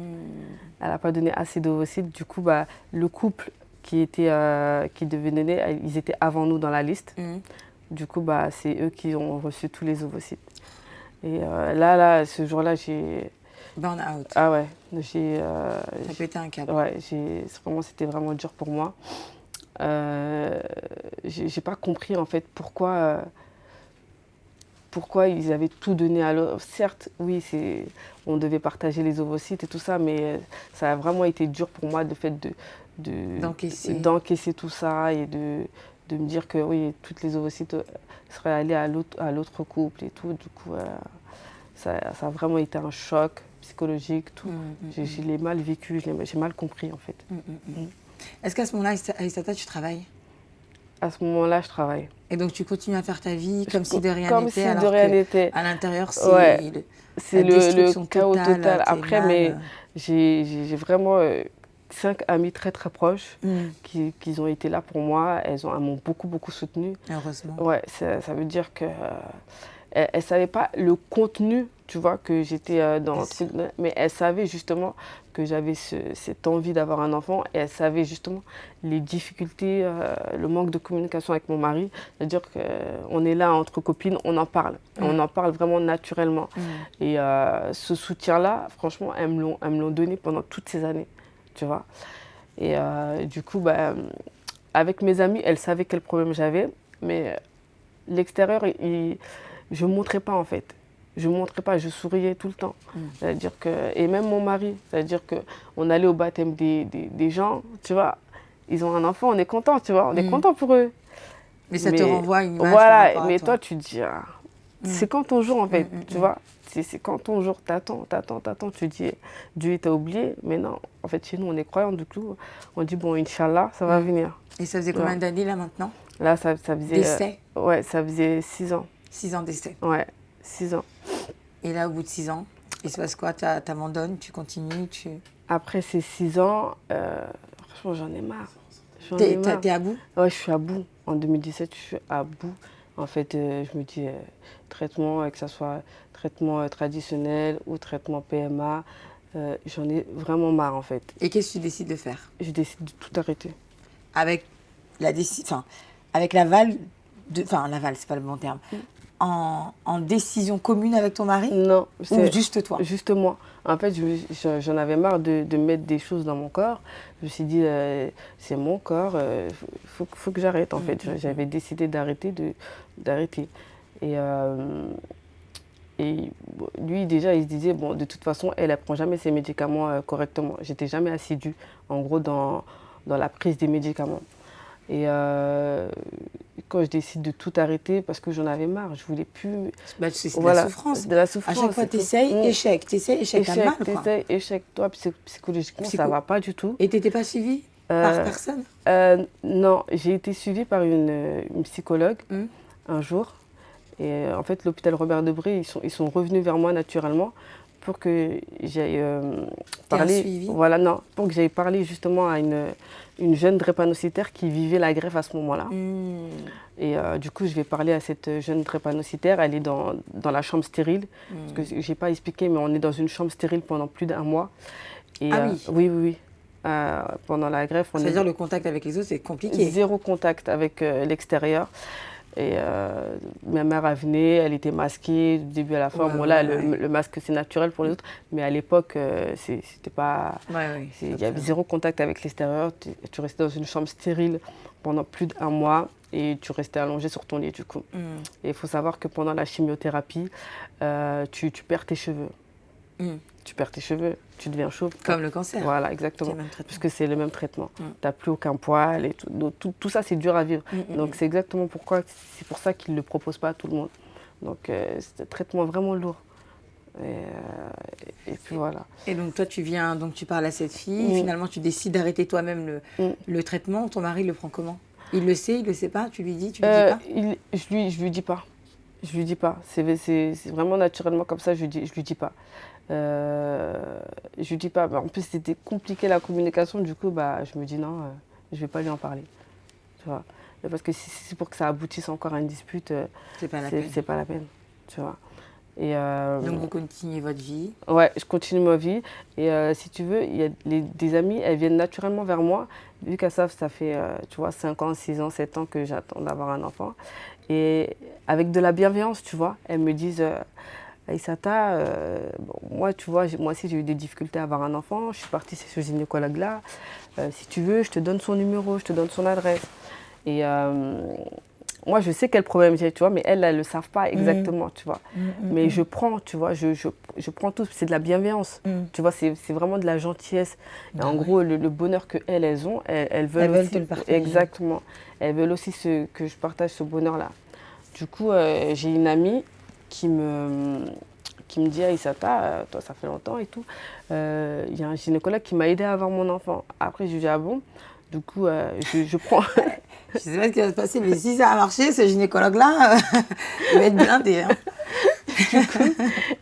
Elle n'a pas donné assez d'ovocytes. Du coup, le couple qui devait donner, ils étaient avant nous dans la liste. Du coup, c'est eux qui ont reçu tous les ovocytes. Et là, ce jour-là, j'ai...
Burn out.
Ah ouais.
T'as pété un câble.
Ouais, c'était vraiment dur pour moi. J'ai pas compris, en fait, pourquoi ils avaient tout donné à l'autre. Certes, oui, on devait partager les ovocytes et tout ça, mais ça a vraiment été dur pour moi le fait d'encaisser tout ça et de me dire que oui, toutes les ovocytes seraient allées à l'autre couple et tout. Du coup, ça a vraiment été un choc psychologique. Tout. Je l'ai mal vécu, j'ai mal compris en fait.
Est-ce qu'à ce moment-là, Aïssata, tu travailles?
À ce moment-là, je travaille.
Et donc, tu continues à faire ta vie comme si de rien n'était?
Comme si de rien n'était.
À l'intérieur,
c'est le chaos total. Après, mais j'ai vraiment 5 amies très très proches qui ont été là pour moi. Elles m'ont beaucoup soutenue.
Heureusement.
Ouais, ça veut dire que elles ne savaient pas le contenu, tu vois, que j'étais dans le truc, mais elles savaient justement que j'avais cette envie d'avoir un enfant et elles savaient justement les difficultés, le manque de communication avec mon mari. C'est-à-dire qu'on est là entre copines, on en parle. On en parle vraiment naturellement. Et ce soutien-là, franchement, elles me l'ont donné pendant toutes ces années, tu vois. Et du coup, avec mes amis, elles savaient quel problème j'avais, mais l'extérieur, je ne montrais pas en fait. Je ne montrais pas, je souriais tout le temps. C'est-à-dire et même mon mari, c'est-à-dire qu'on allait au baptême des gens, tu vois, ils ont un enfant, on est content, tu vois, on est content pour eux.
Mais ça te renvoie une image.
Voilà, mais toi tu te dis, c'est quand ton jour en fait, tu vois. C'est quand ton jour, t'attends, tu dis, Dieu t'a oublié, mais non, en fait chez nous on est croyants, du coup, on dit bon, Inch'Allah, ça va venir.
Et ça faisait combien d'années là maintenant?
Là, ça faisait...
D'essai?
Ouais, ça faisait 6 ans.
6 ans d'essai?
Ouais, 6 ans.
Et là, au bout de 6 ans, il se passe quoi? T'abandonnes, tu continues,
Après ces 6 ans, franchement, j'en ai marre.
T'es à bout?
Ouais, je suis à bout. En 2017, je suis à bout. En fait, je me dis, traitement, que ce soit traitement traditionnel ou traitement PMA, J'en ai vraiment marre en fait.
Et qu'est-ce que tu décides de faire?
Je décide de tout arrêter.
Avec avec l'aval enfin, l'aval, c'est pas le bon terme. En décision commune avec ton mari?
Non,
Ou juste toi?
Juste moi. En fait, j'en avais marre de mettre des choses dans mon corps. Je me suis dit, c'est mon corps, faut que j'arrête en fait. J'avais décidé d'arrêter. Et, lui, déjà, il se disait, bon, de toute façon, elle ne prend jamais ses médicaments correctement. J'étais jamais assidue, en gros, dans la prise des médicaments. Et quand je décide de tout arrêter, parce que j'en avais marre, je voulais plus.
Bah, c'est de la souffrance.
De la souffrance.
À chaque fois, tu essayes, échec. Tu essayes, échec, t'as mal, quoi.
Échec. Toi, psychologiquement, ça ne va pas du tout.
Et tu n'étais pas suivie par personne?
Non, j'ai été suivie par une psychologue un jour. Et en fait, l'hôpital Robert Debré, ils sont revenus vers moi naturellement pour que j'aille parler. Voilà, non, pour que j'aille parler justement à une jeune drépanocytaire qui vivait la greffe à ce moment-là. Et du coup, je vais parler à cette jeune drépanocytaire. Elle est dans la chambre stérile. Parce que je n'ai pas expliqué, mais on est dans une chambre stérile pendant plus d'1 mois. Et,
oui?
Oui. Pendant la greffe,
C'est-à-dire le contact avec les autres, c'est compliqué.
Zéro contact avec l'extérieur. Et ma mère, elle venait, elle était masquée du début à la fin. Bon, là, le masque, c'est naturel pour les autres. Mais à l'époque, c'était pas... Il y avait zéro contact avec l'extérieur. Tu restais dans une chambre stérile pendant plus d'1 mois et tu restais allongé sur ton lit, du coup. Et il faut savoir que pendant la chimiothérapie, tu perds tes cheveux. Tu perds tes cheveux, tu deviens chauve.
Comme le cancer.
Voilà, exactement. Puisque c'est le même traitement. Tu n'as plus aucun poil et tout. Donc, tout ça, c'est dur à vivre. Donc, c'est exactement c'est pour ça qu'ils ne le proposent pas à tout le monde. Donc, c'est un traitement vraiment lourd. Et puis voilà.
Et donc, toi, tu parles à cette fille. Finalement, tu décides d'arrêter toi-même le traitement. Ton mari le prend comment? Il le sait, il ne le sait pas? Tu lui dis, tu lui dis pas?
Je lui dis pas. Je lui dis pas. C'est vraiment naturellement comme ça, je lui dis pas. Je lui dis pas. En plus, c'était compliqué la communication. Du coup, je me dis non, je vais pas lui en parler. Tu vois. Parce que si c'est pour que ça aboutisse encore à une dispute, c'est pas la peine. Tu vois. Et
donc, vous continuez votre vie?
Ouais, je continue ma vie. Et si tu veux, il y a des amies, elles viennent naturellement vers moi. Vu qu'elles savent, ça fait, tu vois, 5 ans, 6 ans, 7 ans que j'attends d'avoir un enfant. Et avec de la bienveillance, tu vois, elles me disent... Aïssata, moi, tu vois, moi aussi j'ai eu des difficultés à avoir un enfant. Je suis partie chez ce gynécologue-là. Si tu veux, je te donne son numéro, je te donne son adresse. Et moi, je sais quel problème j'ai, tu vois, mais elles ne le savent pas exactement, tu vois. Mais je prends, tu vois, je prends tout. C'est de la bienveillance, tu vois, c'est vraiment de la gentillesse. Et en gros, le bonheur qu'elles ont, elles veulent aussi,
te le partager.
Exactement. Elles veulent aussi que je partage ce bonheur-là. Du coup, j'ai une amie qui me dit, Aïssata, toi ça fait longtemps et tout, il y a un gynécologue qui m'a aidé à avoir mon enfant. Après je lui dis, ah bon? Du coup, je prends...
Je sais pas ce qui va se passer, mais si ça a marché, ce gynécologue-là, il va être blindé. Hein.
Du coup,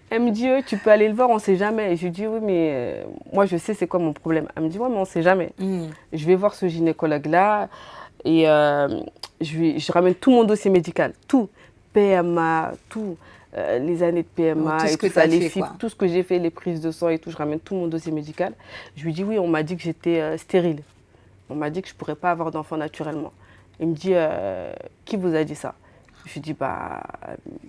elle me dit, tu peux aller le voir, on ne sait jamais. Et je lui dis, oui, mais moi je sais c'est quoi mon problème. Elle me dit, ouais, mais on ne sait jamais. Je vais voir ce gynécologue-là et je ramène tout mon dossier médical, tout. PMA, tout. Les années de PMA et tout ça, les fibres, tout ce que j'ai fait, les prises de sang et tout, je ramène tout mon dossier médical. Je lui dis oui, on m'a dit que j'étais stérile. On m'a dit que je ne pourrais pas avoir d'enfant naturellement. Il me dit, qui vous a dit ça? Je lui dis,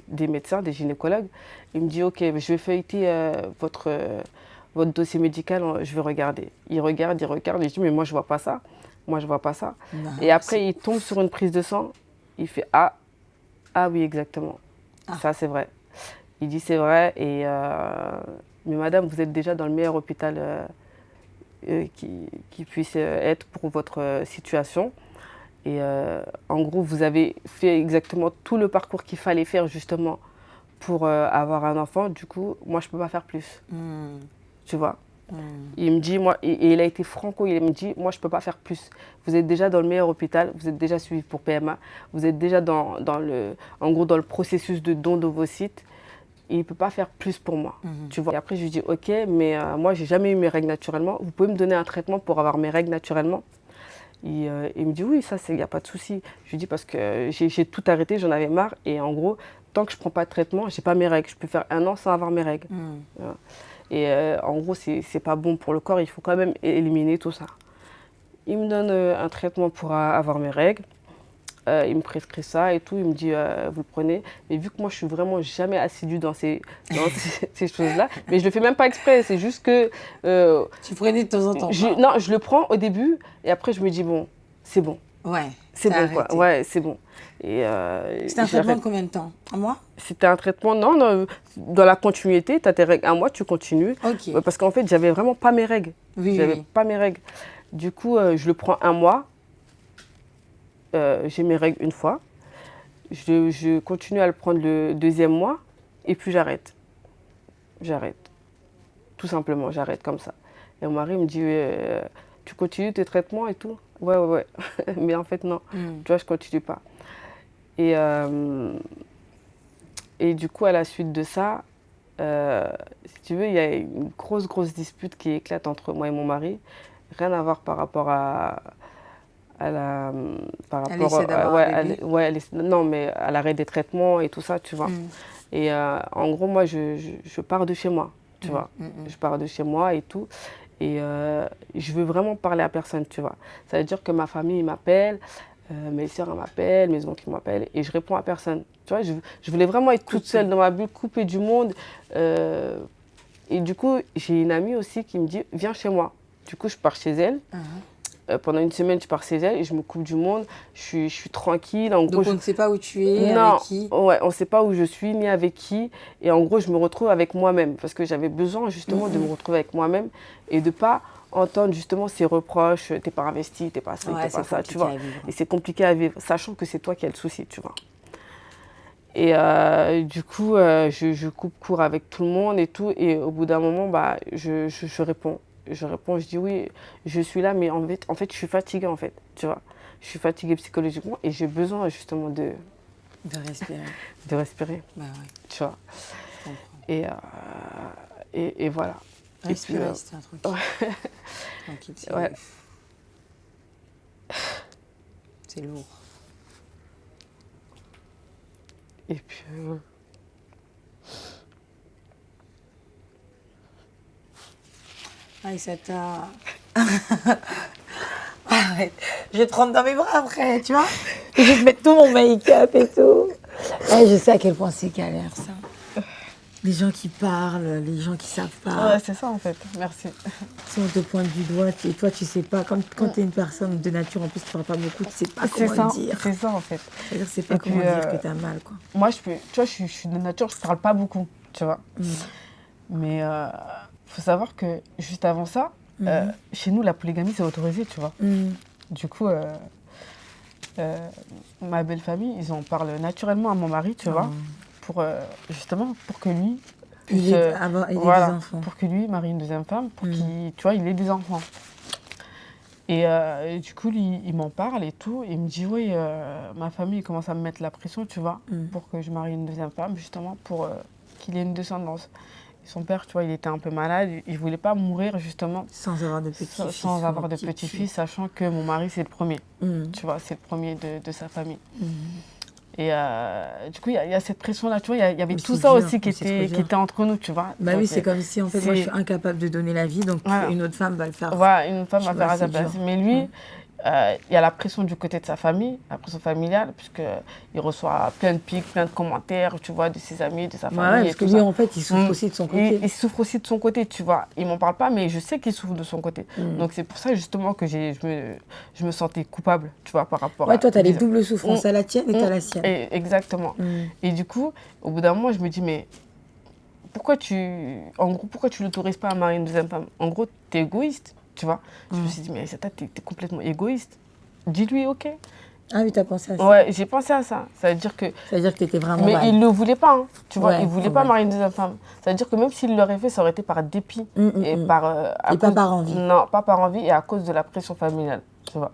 des médecins, des gynécologues. Il me dit, ok, je vais feuilleter votre dossier médical, je vais regarder. Il regarde, je dis, mais moi je ne vois pas ça. Moi je ne vois pas ça. Non, et après, il tombe sur une prise de sang, il fait, ah oui, exactement. Ça, c'est vrai. Il dit, c'est vrai. Et, mais madame, vous êtes déjà dans le meilleur hôpital qui puisse être pour votre situation. Et en gros, vous avez fait exactement tout le parcours qu'il fallait faire justement pour avoir un enfant. Du coup, moi, je ne peux pas faire plus. Tu vois. Il me dit, moi, et il a été franco, il me dit, moi je ne peux pas faire plus. Vous êtes déjà dans le meilleur hôpital, vous êtes déjà suivi pour PMA, vous êtes déjà dans le processus de don d'ovocytes. Il ne peut pas faire plus pour moi. Tu vois. Et après, je lui dis, ok, mais moi, je n'ai jamais eu mes règles naturellement. Vous pouvez me donner un traitement pour avoir mes règles naturellement? Il me dit, oui, ça, il n'y a pas de souci. Je lui dis, parce que j'ai tout arrêté, j'en avais marre. Et en gros, tant que je ne prends pas de traitement, je n'ai pas mes règles. Je peux faire 1 an sans avoir mes règles. Et en gros, c'est pas bon pour le corps, il faut quand même éliminer tout ça. Il me donne un traitement pour avoir mes règles. Il me prescrit ça et tout, il me dit vous le prenez. Mais vu que moi je suis vraiment jamais assidue dans ces choses-là, mais je le fais même pas exprès, c'est juste que.
Tu prenais de temps en temps?
Non, je le prends au début et après je me dis bon, c'est bon.
Ouais.
C'est bon
arrêté.
quoi, ouais, c'est bon.
C'était un traitement de combien de temps? Un mois?
C'était un traitement, non, dans la continuité, tu as tes règles un mois, tu continues.
Ok.
Parce qu'en fait, j'avais vraiment pas mes règles.
Oui,
J'avais
oui.
pas mes règles. Du coup, je le prends un mois. J'ai mes règles une fois. Je continue à le prendre le deuxième mois et puis j'arrête. J'arrête. Tout simplement, j'arrête comme ça. Et mon mari me dit tu continues tes traitements et tout? Ouais, ouais, ouais. Mais en fait, non. Tu vois, je continue pas. Et du coup, à la suite de ça, si tu veux, il y a une grosse dispute qui éclate entre moi et mon mari. Rien à voir par rapport à non, mais à l'arrêt des traitements et tout ça, tu vois. Et en gros, moi, je pars de chez moi, tu vois. Je pars de chez moi et tout. Et je veux vraiment parler à personne, tu vois. Ça veut dire que ma famille m'appelle, mes soeurs m'appellent, mes oncles m'appellent et je réponds à personne. Tu vois, je voulais vraiment être toute seule dans ma bulle, coupée du monde. Et du coup, j'ai une amie aussi qui me dit viens chez moi. Du coup, je pars chez elle. Pendant une semaine, je pars chez elle et je me coupe du monde. Je suis tranquille. En gros,
Donc, on ne sait pas où tu es,
non,
avec qui?
Ouais, on ne sait pas où je suis, ni avec qui. Et en gros, je me retrouve avec moi-même. Parce que j'avais besoin justement de me retrouver avec moi-même et de ne pas entendre justement ces reproches. T'es pas investi, t'es pas ça, t'es pas ça, tu vois. Et c'est compliqué à vivre, sachant que c'est toi qui as le souci, tu vois. Et du coup, je coupe court avec tout le monde et tout. Et au bout d'un moment, bah, je réponds. Je dis oui, je suis là, mais en fait, je suis fatiguée, en fait, tu vois. Je suis fatiguée psychologiquement et j'ai besoin justement de
respirer.
De respirer,
bah, ouais.
Tu vois.
Je comprends.
Et voilà.
Respirer,
et puis,
c'est un truc.
Ouais.
Tranquille,
Ouais.
C'est lourd.
Et puis...
Ah, et ça t'a... Arrête. Je vais te prendre dans mes bras après, tu vois. Je vais te mettre tout mon make-up et tout. Ouais, je sais à quel point c'est galère, ça. Les gens qui parlent, les gens qui savent pas.
Ouais, c'est ça en fait. Merci.
Si on te pointe du doigt, et toi, tu sais pas. Quand tu es une personne de nature, en plus, tu parles pas beaucoup, tu sais pas comment dire.
C'est ça en fait.
C'est-à-dire, c'est pas comment dire que t'as mal, quoi.
Moi, tu vois, je suis de nature, je parle pas beaucoup, tu vois. Mais faut savoir que juste avant ça, chez nous, la polygamie, c'est autorisé, tu vois. Du coup, ma belle famille, ils en parlent naturellement à mon mari, tu vois. Justement pour que lui puisse
des enfants.
Pour que lui marie une deuxième femme, pour qu'il, tu vois, il ait des enfants. Et du coup, lui, il m'en parle et tout. Et il me dit, oui, ma famille commence à me mettre la pression, tu vois, pour que je marie une deuxième femme, justement, pour qu'il ait une descendance. Et son père, tu vois, il était un peu malade. Il ne voulait pas mourir, justement,
sans avoir de petits-fils.
Sans avoir de petits-fils, sachant que mon mari, c'est le premier. Tu vois, c'est le premier de sa famille. Et du coup, il y a cette pression-là, tu vois, il y avait tout ça aussi qui était entre nous, tu vois.
Bah donc, oui, c'est comme si, en fait, moi, je suis incapable de donner la vie, donc une autre femme va le faire.
Voilà, une autre femme va faire à sa place. Mais lui, il y a la pression du côté de sa famille, la pression familiale, puisqu'il reçoit plein de pics, plein de commentaires, tu vois, de ses amis, de sa famille.
Ouais, parce que lui, en fait, il souffre aussi de son côté.
Il souffre aussi de son côté, tu vois. Il m'en parle pas, mais je sais qu'il souffre de son côté. Donc c'est pour ça, justement, que je me sentais coupable, tu vois, par rapport à...
Ouais, toi, tu as les doubles souffrances, à la tienne et à la sienne.
Exactement. Et du coup, au bout d'un moment, je me dis, mais pourquoi tu l'autorises pas à marier une deuxième femme? En gros, tu es égoïste. Tu vois, je me suis dit, mais Aïssata, t'es complètement égoïste. Dis-lui, ok.
Ah oui, t'as pensé à ça?
Ouais, j'ai pensé à ça. Ça veut dire que
t'étais vraiment
mais
mal.
il ne le voulait pas, hein, tu vois. Il ne voulait pas marier une deuxième femme. Ça veut dire que même s'il l'aurait fait, ça aurait été par dépit. Et pas
par envie.
Non, pas par envie et à cause de la pression familiale, tu vois.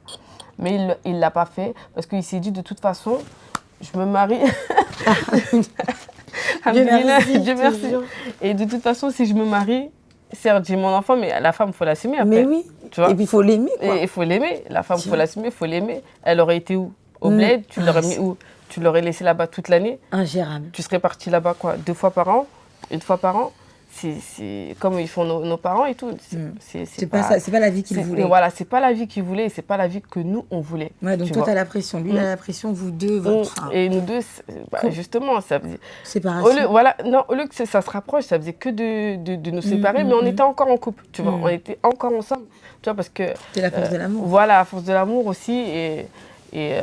Mais il ne l'a pas fait parce qu'il s'est dit, de toute façon, je me marie. Dieu merci. Et de toute façon, si je me marie, certes, j'ai mon enfant, mais la femme, il faut l'assumer après.
Mais oui,
tu vois.
Et puis il faut l'aimer, quoi.
Et il faut l'aimer. La femme, il faut l'assumer, il faut l'aimer. Elle aurait été où? Au bled? Tu l'aurais mis où? Tu l'aurais laissé là-bas toute l'année?
Ingérable.
Tu serais parti là-bas, quoi, 2 fois par an? 1 fois par an? c'est comme ils font nos parents et tout.
C'est pas la vie qu'ils voulaient.
Voilà, c'est pas la vie qu'ils voulaient, c'est pas la vie que nous, on voulait.
Ouais, donc toi, tu as la pression. Lui, il a la pression, vous deux.
Et nous deux, justement, ça faisait...
Séparation.
Au lieu que ça se rapproche, ça faisait que de nous séparer, mais on était encore en couple, tu vois. On était encore ensemble, tu vois, parce que...
C'est la force de l'amour.
Voilà, la force de l'amour aussi, et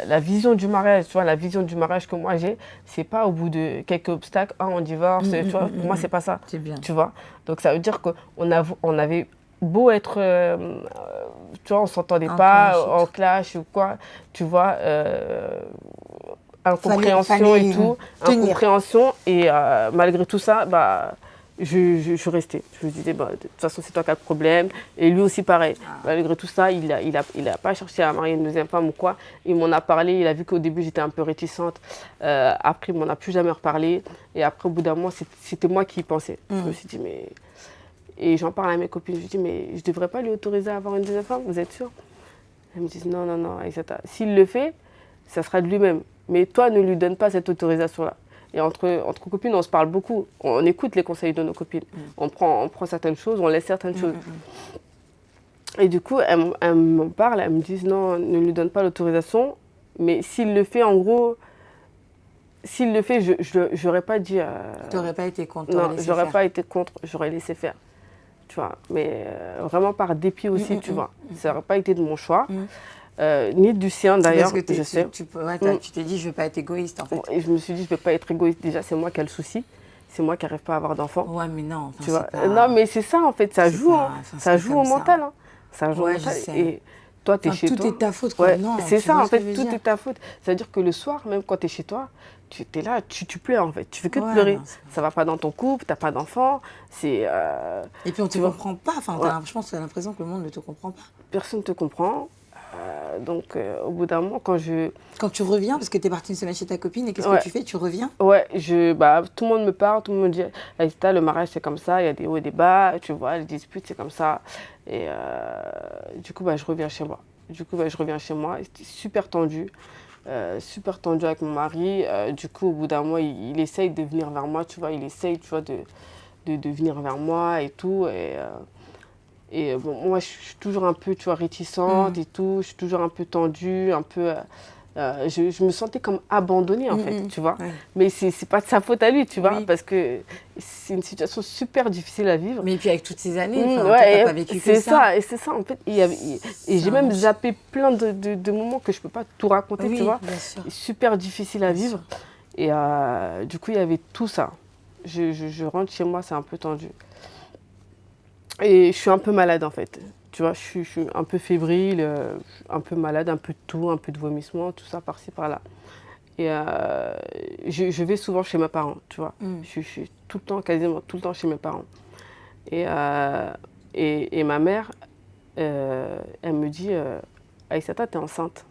la vision du mariage, tu vois, la vision du mariage que moi j'ai, c'est pas au bout de quelques obstacles, on divorce, tu vois, pour moi c'est pas ça, tu vois. Donc ça veut dire qu'on avait beau être, tu vois, on s'entendait pas, en clash ou quoi, tu vois, incompréhension et tout, incompréhension, et malgré tout ça, bah... Je suis restée. Je me disais, bah, de toute façon, c'est toi qui as le problème. Et lui aussi, pareil. Malgré tout ça, il a pas cherché à marier une deuxième femme ou quoi. Il m'en a parlé. Il a vu qu'au début, j'étais un peu réticente. Après, il m'en a plus jamais reparlé. Et après, au bout d'un mois, c'était moi qui y pensais. Je me suis dit, mais... Et j'en parle à mes copines. Je lui dis, mais je ne devrais pas lui autoriser à avoir une deuxième femme, vous êtes sûre? Elles me disent, non, non, non, etc. S'il le fait, ça sera de lui-même. Mais toi, ne lui donne pas cette autorisation-là. Et entre copines, on se parle beaucoup. On écoute les conseils de nos copines. On prend certaines choses, on laisse certaines choses. Et du coup, elles m'en parlent, elles me disent non, ne lui donne pas l'autorisation. Mais s'il le fait, en gros, s'il le fait, je n'aurais pas dit...
Tu n'aurais pas été contre?
Non, je n'aurais pas été contre, j'aurais laissé faire. Tu vois, mais vraiment par dépit aussi, tu vois. Ça n'aurait pas été de mon choix. Ni du sien d'ailleurs, je sais.
Tu t'es dit, je ne veux pas être égoïste en fait.
Et je me suis dit, je ne veux pas être égoïste. Déjà, c'est moi qui ai le souci. C'est moi qui n'arrive pas à avoir d'enfant.
Ouais, mais non.
Tu vois. Non, mais c'est ça en fait. Ça joue, ça joue au mental. Hein. Ça joue au mental. Et toi, tu es chez toi.
Tout est ta faute. Quoi.
Ouais,
non,
c'est ça en fait. Tout est ta faute. C'est-à-dire que le soir, même quand tu es chez toi, tu es là, tu pleures en fait. Tu fais que de pleurer. Ça ne va pas dans ton couple, tu n'as pas d'enfant. Et
puis on ne te comprend pas. Enfin, je pense que tu as l'impression que le monde ne te comprend pas.
Personne ne te comprend. Donc, au bout d'un moment, quand tu
reviens, parce que tu es partie une semaine chez ta copine, et qu'est-ce que tu fais? Tu reviens?
Ouais, tout le monde me parle, tout le monde dit Aïssata, le mariage c'est comme ça, il y a des hauts et des bas, tu vois, les disputes c'est comme ça. Et du coup, je reviens chez moi. C'était super tendu avec mon mari. Du coup, au bout d'un mois, il essaye de venir vers moi, tu vois, de venir vers moi et tout. Et bon, moi, je suis toujours un peu, tu vois, réticente et tout. Je suis toujours un peu tendue, un peu... je me sentais comme abandonnée, en fait, tu vois. Ouais. Mais c'est pas de sa faute à lui, tu vois, parce que c'est une situation super difficile à vivre.
Mais puis avec toutes ces années, t'as pas vécu que ça.
Et c'est ça, en fait. Et j'ai même zappé plein de moments que je peux pas tout raconter, tu vois. Super difficile à vivre. Et du coup, il y avait tout ça. Je rentre chez moi, c'est un peu tendu. Et je suis un peu malade en fait, tu vois, je suis un peu fébrile, un peu malade, un peu de tout, un peu de vomissement, tout ça par-ci par-là. Et je vais souvent chez mes parents, tu vois, je suis tout le temps, quasiment tout le temps chez mes parents. Et ma mère, elle me dit, Aïssata, t'es enceinte.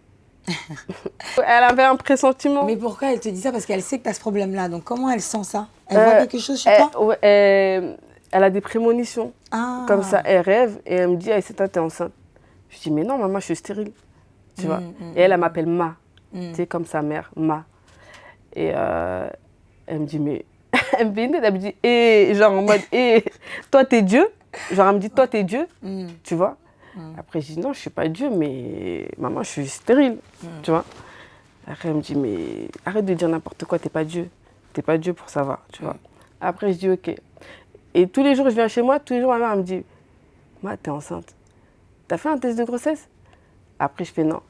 Elle avait un pressentiment.
Mais pourquoi elle te dit ça? Parce qu'elle sait que tu as ce problème-là, donc comment elle sent ça? Elle voit quelque chose chez toi?
Elle a des prémonitions. Comme ça, elle rêve et elle me dit, Aïssata, t'es enceinte. Je dis, mais non, maman, je suis stérile. Tu vois. Et elle m'appelle Ma. Tu sais, comme sa mère, Ma. Et elle me dit, mais... elle me dit, genre en mode, toi, t'es Dieu. Genre, elle me dit, toi, t'es Dieu. Tu vois. Après, je dis, non, je suis pas Dieu, mais maman, je suis stérile. Tu vois. Après, elle me dit, mais arrête de dire n'importe quoi, t'es pas Dieu. T'es pas Dieu pour savoir, tu vois. Après, je dis, ok. Et tous les jours, je viens chez moi, tous les jours, ma mère me dit, Ma, t'es enceinte. T'as fait un test de grossesse? Après, je fais non.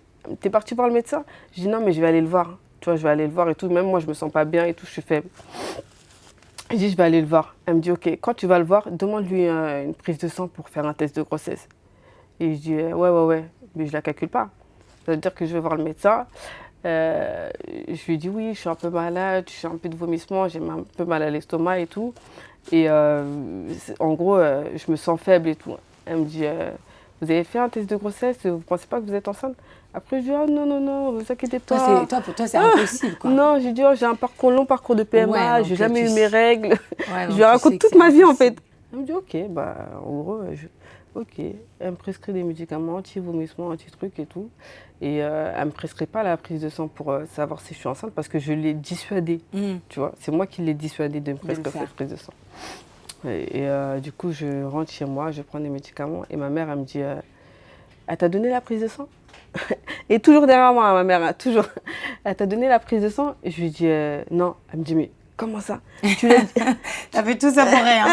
T'es partie voir le médecin? Je dis non, mais je vais aller le voir. Tu vois, je vais aller le voir et tout. Même moi, je me sens pas bien et tout, je suis faible. Je dis, je vais aller le voir. Elle me dit, ok, quand tu vas le voir, demande-lui une prise de sang pour faire un test de grossesse. Et je dis, ouais, mais je la calcule pas. Ça veut dire que je vais voir le médecin. Je lui dis, oui, je suis un peu malade, je suis un peu de vomissement, j'ai un peu mal à l'estomac et tout. Et en gros, je me sens faible et tout. Elle me dit, vous avez fait un test de grossesse, vous ne pensez pas que vous êtes enceinte? Après, je dis, oh non, ne vous inquiétez pas.
Pour toi, c'est impossible, quoi.
Non, j'ai dit, oh, j'ai un long parcours de PMA,
ouais,
j'ai jamais eu mes règles.
Ouais,
je lui raconte toute ma vie, en fait. Elle me dit, ok, en gros, ok. Elle me prescrit des médicaments, anti-vomissement, anti-truc et tout. Et elle ne me prescrit pas la prise de sang pour savoir si je suis enceinte parce que je l'ai dissuadée. Tu vois, c'est moi qui l'ai dissuadée de me prescrire cette prise de sang. Du coup, je rentre chez moi, je prends des médicaments et ma mère, elle me dit elle t'a donné la prise de sang? Et toujours derrière moi, ma mère, hein, toujours. Elle t'a donné la prise de sang? Et je lui dis non. Elle me dit mais comment ça? Tu l'as dit,
T'as fait tout ça pour rien.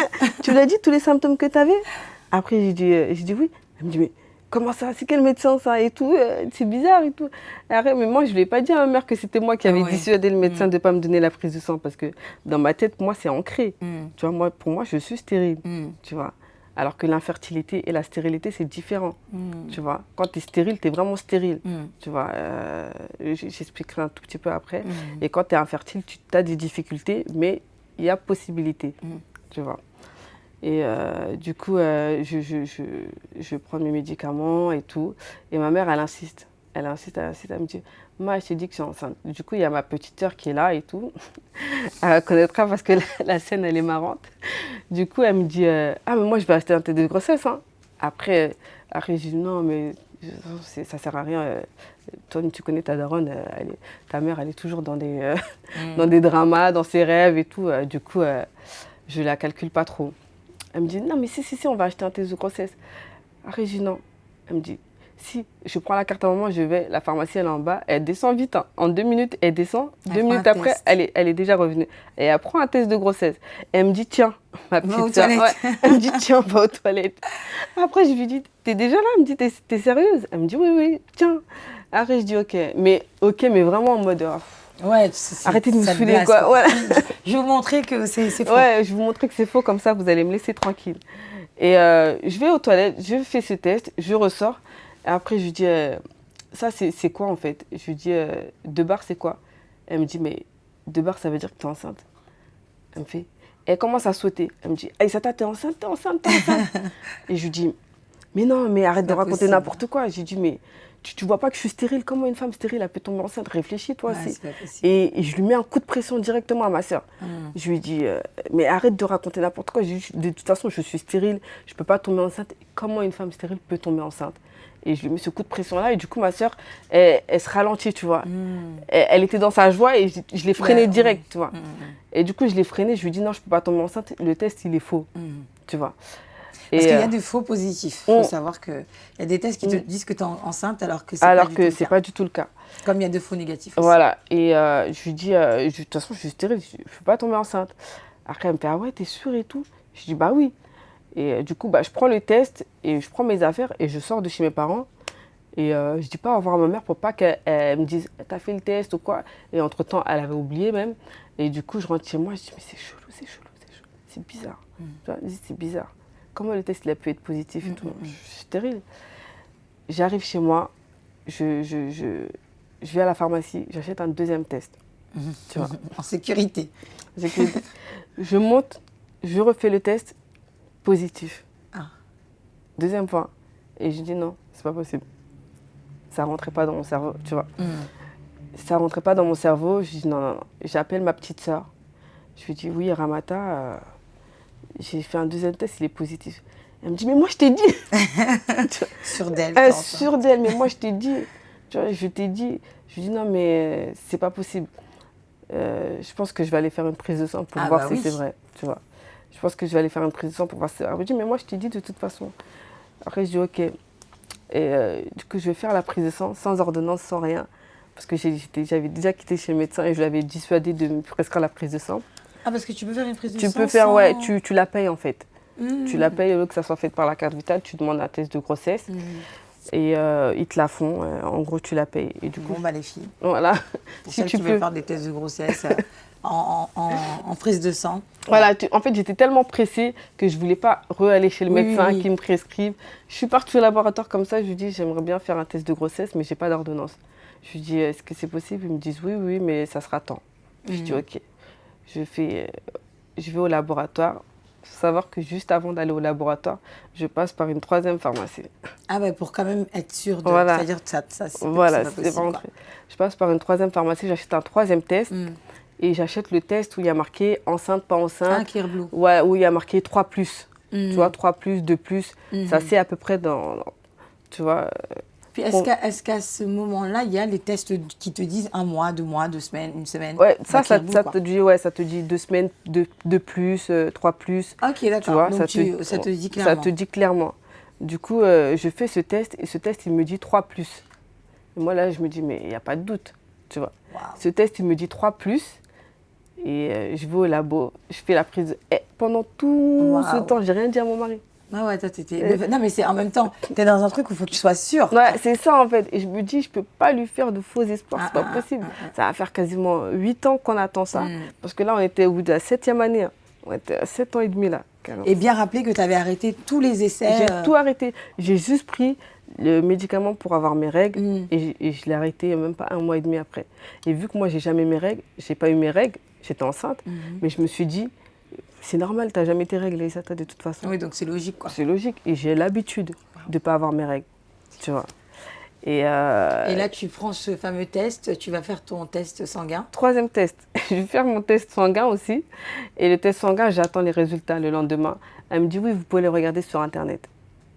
tu l'as dit tous les symptômes que tu avais? Après, j'ai dit oui. Elle me dit mais comment ça? C'est quel médecin ça et tout? C'est bizarre et tout. Et après, mais moi, je ne lui ai pas dit à ma mère que c'était moi qui avais dissuadé le médecin de ne pas me donner la prise de sang parce que dans ma tête, moi, c'est ancré. Tu vois, moi, pour moi, je suis stérile. Tu vois. Alors que l'infertilité et la stérilité, c'est différent. Tu vois. Quand tu es stérile, tu es vraiment stérile. Tu vois. J'expliquerai un tout petit peu après. Et quand tu es infertile, tu as des difficultés, mais il y a possibilité. Tu vois. Et du coup, je prends mes médicaments et tout. Et ma mère, elle insiste. Elle me dit, moi, je t'ai dit que je suis enceinte. Du coup, il y a ma petite sœur qui est là et tout. Elle connaîtra parce que la scène, elle est marrante. Du coup, elle me dit, ah, mais moi, je vais acheter un test de grossesse. Hein. Après, je dis, non, mais ça sert à rien. Toi, tu connais ta daronne, ta mère, elle est toujours dans des dramas, dans ses rêves et tout. Du coup, je la calcule pas trop. Elle me dit, non, mais si, on va acheter un test de grossesse. Après, je dis non. Elle me dit, si, je prends la carte à maman, je vais, la pharmacie, elle est en bas, elle descend vite. Hein. En 2 minutes, elle descend. 2 minutes après, elle est déjà revenue. Et elle prend un test de grossesse. Et elle me dit, tiens, ma petite soeur. Ouais, elle me dit, tiens, va aux toilettes. Après, je lui dis, t'es déjà là? Elle me dit, t'es sérieuse? Elle me dit, oui, tiens. Après, je dis, ok, mais vraiment en mode.
Ouais,
arrêtez de me saouler, quoi. Voilà.
Je vais vous montrer que c'est faux.
Ouais, je vais vous montrer que c'est faux, comme ça, vous allez me laisser tranquille. Et je vais aux toilettes, je fais ce test, je ressors. Et après, je lui dis, ça, c'est quoi, en fait? Je lui dis, 2 bars, c'est quoi? Elle me dit, mais 2 bars, ça veut dire que tu es enceinte. Elle me fait, elle commence à sauter. Elle me dit, Aïssata, t'es enceinte? Et je lui dis, mais non, mais arrête de raconter n'importe quoi. J'ai dit, mais tu vois pas que je suis stérile? Comment une femme stérile, elle peut tomber enceinte? Réfléchis, toi aussi. Et je lui mets un coup de pression directement à ma soeur. Je lui dis, mais arrête de raconter n'importe quoi. De toute façon, je suis stérile, je peux pas tomber enceinte. Comment une femme stérile peut tomber enceinte? Et je lui mets ce coup de pression-là. Et du coup, ma soeur, elle se ralentit, tu vois. Elle était dans sa joie et je l'ai freinée direct, tu vois. Et du coup, je l'ai freinée. Je lui dis, non, je peux pas tomber enceinte. Le test, il est faux, tu vois.
Parce qu'il y a des faux positifs. Il faut savoir qu'il y a des tests qui te disent que tu es enceinte alors que c'est
pas du tout le cas.
Comme il y a de faux négatifs aussi.
Voilà. Et je lui dis, de toute façon, je suis stérile, je ne peux pas tomber enceinte. Après, elle me fait, ah ouais, t'es sûre et tout? Je dis, bah oui. Et du coup, je prends le test et je prends mes affaires et je sors de chez mes parents. Et je dis pas au revoir à ma mère pour pas qu'elle me dise, t'as fait le test ou quoi? Et entre-temps, elle avait oublié même. Et du coup, je rentre chez moi, je dis, mais c'est chelou. C'est bizarre. Tu vois, c'est bizarre. Comment le test il a pu être positif et tout? Je suis stérile. J'arrive chez moi, je vais à la pharmacie, j'achète un 2e test. Tu vois.
En sécurité.
Je monte, je refais le test, positif. 2e fois. Et je dis non, c'est pas possible. Ça rentrait pas dans mon cerveau, tu vois. Ça rentrait pas dans mon cerveau, je dis non. J'appelle ma petite sœur. Je lui dis oui, Ramata, j'ai fait un 2e test, il est positif. Elle me dit, mais moi je t'ai dit.
Sûre d'elle.
Sûre d'elle, mais moi je t'ai dit. Tu vois, je t'ai dit. Je lui dis, non, mais c'est pas possible. Je pense que je vais aller faire une prise de sang pour voir si c'est vrai. Tu vois. Je pense que je vais aller faire une prise de sang pour voir si c'est vrai. Elle me dit, mais moi je t'ai dit de toute façon. Après, je dis, ok. Et du coup, je vais faire la prise de sang sans ordonnance, sans rien. Parce que j'avais déjà quitté chez le médecin et je l'avais dissuadé de me prescrire la prise de sang.
Ah, parce que tu peux faire une prise de sang?
Tu peux faire, ouais, tu la payes en fait. Tu la payes, au lieu que ça soit fait par la carte vitale, tu demandes un test de grossesse et ils te la font. En gros, tu la payes. Et du coup,
bon, les filles.
Voilà.
Pour celles qui veulent faire des tests de grossesse en prise de sang.
Voilà, en fait, j'étais tellement pressée que je ne voulais pas aller chez le médecin qui me prescrive. Je suis partie au laboratoire comme ça, je lui dis, j'aimerais bien faire un test de grossesse, mais je n'ai pas d'ordonnance. Je lui dis, est-ce que c'est possible? Ils me disent, oui, mais ça sera temps. Je dis, ok. Je vais au laboratoire. Il faut savoir que juste avant d'aller au laboratoire, je passe par une 3e pharmacie.
Ah ouais, pour quand même être sûre de...
Voilà.
C'est-à-dire que ça c'est
voilà,
pas possible.
Je passe par une 3e pharmacie, j'achète un 3e test. Et j'achète le test où il y a marqué enceinte, pas enceinte.
Un Clear Blue.
Ouais, où il y a marqué 3+. Tu vois, 3+, 2+. Ça, c'est à peu près dans... Tu vois...
Puis est-ce qu'à ce moment-là, il y a les tests qui te disent 1 mois, 2 mois, 2 semaines, 1 semaine?
Ouais, ça te dit 2 semaines de plus, 3 plus.
Ok,
Tu
d'accord.
vois,
Donc ça te dit clairement.
Ça te dit clairement. Du coup, je fais ce test et ce test, il me dit 3 plus. Et moi, là, je me dis, mais il n'y a pas de doute, tu vois.
Wow.
Ce test, il me dit 3 plus. Et je vais au labo, je fais la prise. Et pendant tout ce temps, j'ai rien dit à mon mari.
Ah ouais, toi, non, mais c'est en même temps, t'es dans un truc où il faut que tu sois sûre.
Ouais, c'est ça en fait. Et je me dis, je peux pas lui faire de faux espoirs, c'est pas possible. Ça va faire quasiment 8 ans qu'on attend ça. Parce que là, on était au bout de la 7e année. Hein. On était à 7 ans et demi là.
Et bien rappeler que tu avais arrêté tous les essais.
J'ai tout arrêté. J'ai juste pris le médicament pour avoir mes règles et je l'ai arrêté même pas 1 mois et demi après. Et vu que moi, j'ai jamais mes règles, j'ai pas eu mes règles, j'étais enceinte, mais je me suis dit, c'est normal, t'as jamais tes règles, Aïssata, de toute façon.
Oui, donc c'est logique, quoi.
C'est logique. Et j'ai l'habitude de ne pas avoir mes règles, tu vois. Et
là, tu prends ce fameux test, tu vas faire ton test sanguin.
3e test. Je vais faire mon test sanguin aussi. Et le test sanguin, j'attends les résultats le lendemain. Elle me dit, oui, vous pouvez les regarder sur Internet.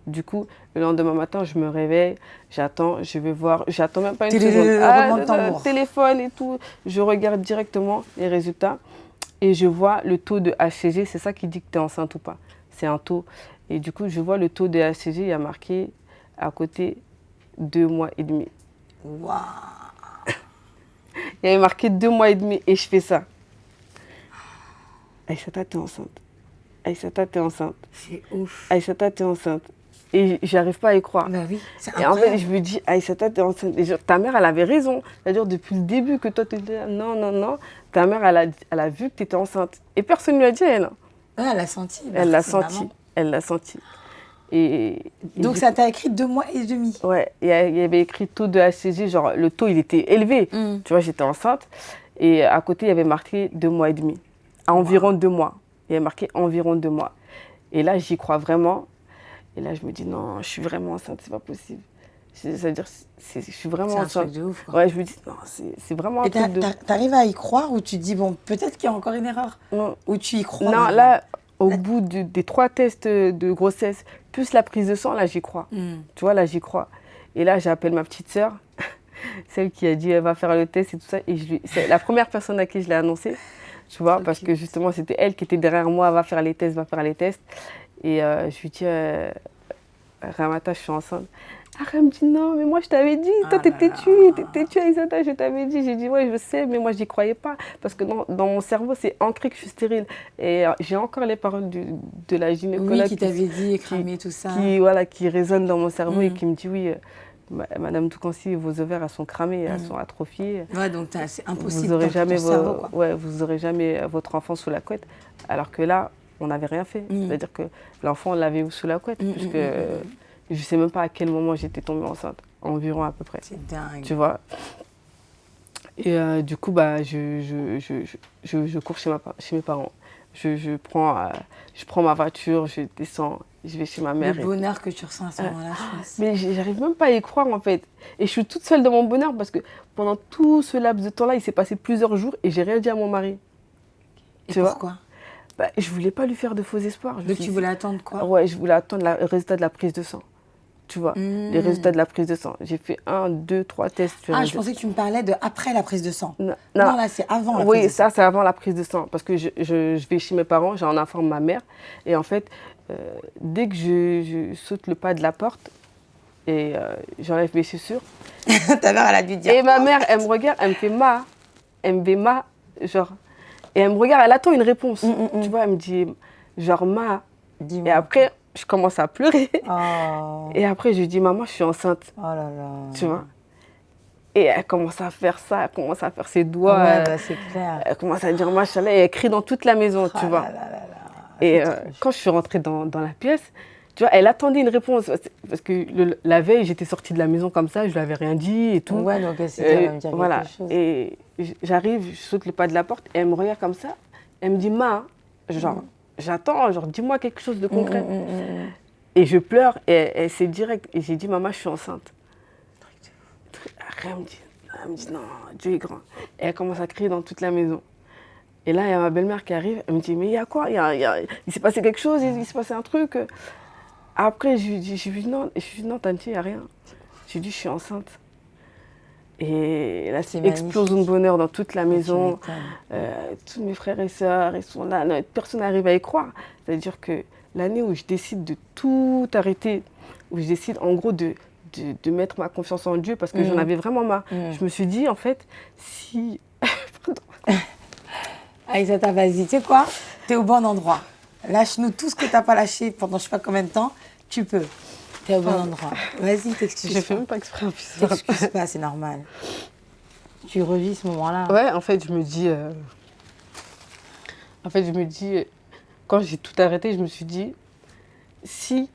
Du coup, le lendemain matin, je me réveille, j'attends, je vais voir, j'attends même pas une seconde. Téléphone et tout. Je regarde directement les résultats. Et je vois le taux de HCG, c'est ça qui dit que tu es enceinte ou pas. C'est un taux. Et du coup, je vois le taux de HCG, il y a marqué à côté 2 mois et demi.
Waouh!
Il y avait marqué 2 mois et demi et je fais ça. Aïssata, t'es enceinte. Aïssata, t'es enceinte.
C'est ouf.
Aïssata, t'es enceinte. Et j'arrive pas à y croire.
Bah oui, c'est
et
incroyable.
en fait, je me dis, Aïssata, t'es enceinte. Et ta mère, elle avait raison. C'est-à-dire, depuis le début que toi, tu étais là, non, non, non. Ta mère, elle a vu que tu étais enceinte. Et personne ne lui a dit, elle.
Ouais, elle l'a senti.
Elle l'a senti. Maman. Elle l'a senti. Et
donc, ça t'a écrit 2 mois et demi.
Ouais, il y avait écrit taux de HCG, genre le taux, il était élevé. Tu vois, j'étais enceinte. Et à côté, il y avait marqué 2 mois et demi. À environ 2 mois. Il y avait marqué environ 2 mois. Et là, j'y crois vraiment. Et là, je me dis, non, je suis vraiment enceinte, c'est pas possible. C'est-à-dire, je suis vraiment enceinte.
C'est un truc de ouf, quoi.
Ouais, je me dis, non, c'est vraiment un truc de...
T'arrives à y croire ou tu te dis, bon, peut-être qu'il y a encore une erreur? Ou tu y crois?
Non, là, au bout des 3 tests de grossesse, plus la prise de sang, là, j'y crois. Tu vois, là, j'y crois. Et là, j'appelle ma petite sœur, celle qui a dit, elle va faire le test et tout ça. Et c'est la première personne à qui je l'ai annoncé, tu vois, parce que justement, c'était elle qui était derrière moi, va faire les tests, va faire les tests. Et je lui dis, Ramata, je suis enceinte. Elle me dit, non, mais moi, je t'avais dit, toi, t'étais têtue, Aïssata, je t'avais dit. J'ai dit, ouais, je sais, mais moi, j'y croyais pas. Parce que dans mon cerveau, c'est ancré que je suis stérile. Et j'ai encore les paroles de la gynécologue.
Oui, qui t'avait dit, cramer tout ça.
Qui résonnent dans mon cerveau et qui me dit, oui, Madame Toukansi, vos ovaires, elles sont cramées, elles sont atrophiées.
Ouais, donc c'est impossible.
Vous n'aurez jamais votre enfant sous la couette. Alors que là, on n'avait rien fait. C'est-à-dire que l'enfant, on l'avait sous la couette. Puisque je ne sais même pas à quel moment j'étais tombée enceinte. Environ à peu près.
C'est dingue.
Tu vois. Et du coup, bah, je cours chez mes parents. Je prends ma voiture, je descends, je vais chez ma mère.
Le bonheur que tu ressens à ce moment-là, je pense.
Mais j'arrive même pas à y croire, en fait. Et je suis toute seule dans mon bonheur parce que pendant tout ce laps de temps-là, il s'est passé plusieurs jours et j'ai rien dit à mon mari.
Et pourquoi?
Bah, je voulais pas lui faire de faux espoirs.
Donc tu voulais attendre quoi?
Ouais, je voulais attendre le résultat de la prise de sang. Tu vois, les résultats de la prise de sang. J'ai fait 1, 2, 3 tests.
Je pensais que tu me parlais de après la prise de sang.
Non,
là, c'est avant la prise de sang.
Oui, ça, c'est avant la prise de sang. Parce que je vais chez mes parents, j'en informe ma mère. Et en fait, dès que je saute le pas de la porte et j'enlève mes chaussures.
Ta mère, elle a dû dire.
Et ma mère, elle me regarde, elle me fait ma. Elle me fait ma, genre. Et elle me regarde, elle attend une réponse. Tu vois, elle me dit, genre, ma.
Dis-moi.
Et après, je commence à pleurer.
Oh.
Et après, je lui dis, maman, je suis enceinte.
Oh là là.
Tu vois. Et elle commence à faire ça, elle commence à faire ses doigts.
Ouais, bah, c'est clair.
Elle commence à dire, machallah, et elle crie dans toute la maison, tu vois. Et quand je suis rentrée dans la pièce, tu vois, elle attendait une réponse. Parce que la veille, j'étais sortie de la maison comme ça, je lui avais rien dit et tout.
Ouais, donc elle s'est dit, elle va me dire quelque chose.
Et j'arrive, je saute le pas de la porte, et elle me regarde comme ça. Elle me dit, ma, genre, j'attends, genre, dis-moi quelque chose de concret. Et je pleure, et c'est direct. Et j'ai dit, maman, je suis enceinte. Elle me dit, non, Dieu est grand. Et elle commence à crier dans toute la maison. Et là, il y a ma belle-mère qui arrive, elle me dit, mais il y a quoi? Il s'est passé quelque chose, il s'est passé un truc. Après, je lui dis, non, Tanti, il n'y a rien. Je lui dis, je suis enceinte. Et là, c'est
C'est
explosion de bonheur dans toute la
Tu
maison.
m'étonnes.
Tous mes frères et sœurs, ils sont là. Non, personne n'arrive à y croire. C'est-à-dire que l'année où je décide de tout arrêter, où je décide en gros de mettre ma confiance en Dieu, parce que j'en avais vraiment marre. Je me suis dit, en fait, si...
Aïssata, vas-y, tu sais quoi? T'es au bon endroit. Lâche-nous tout ce que t'as pas lâché pendant je sais pas combien de temps. Tu peux. T'es au bon endroit. Vas-y, t'excuses
J'ai fait
pas.
même pas exprès en plus.
T'excuses pas, c'est normal. Tu revis ce moment-là.
Ouais, en fait, je me dis... quand j'ai tout arrêté, je me suis dit, si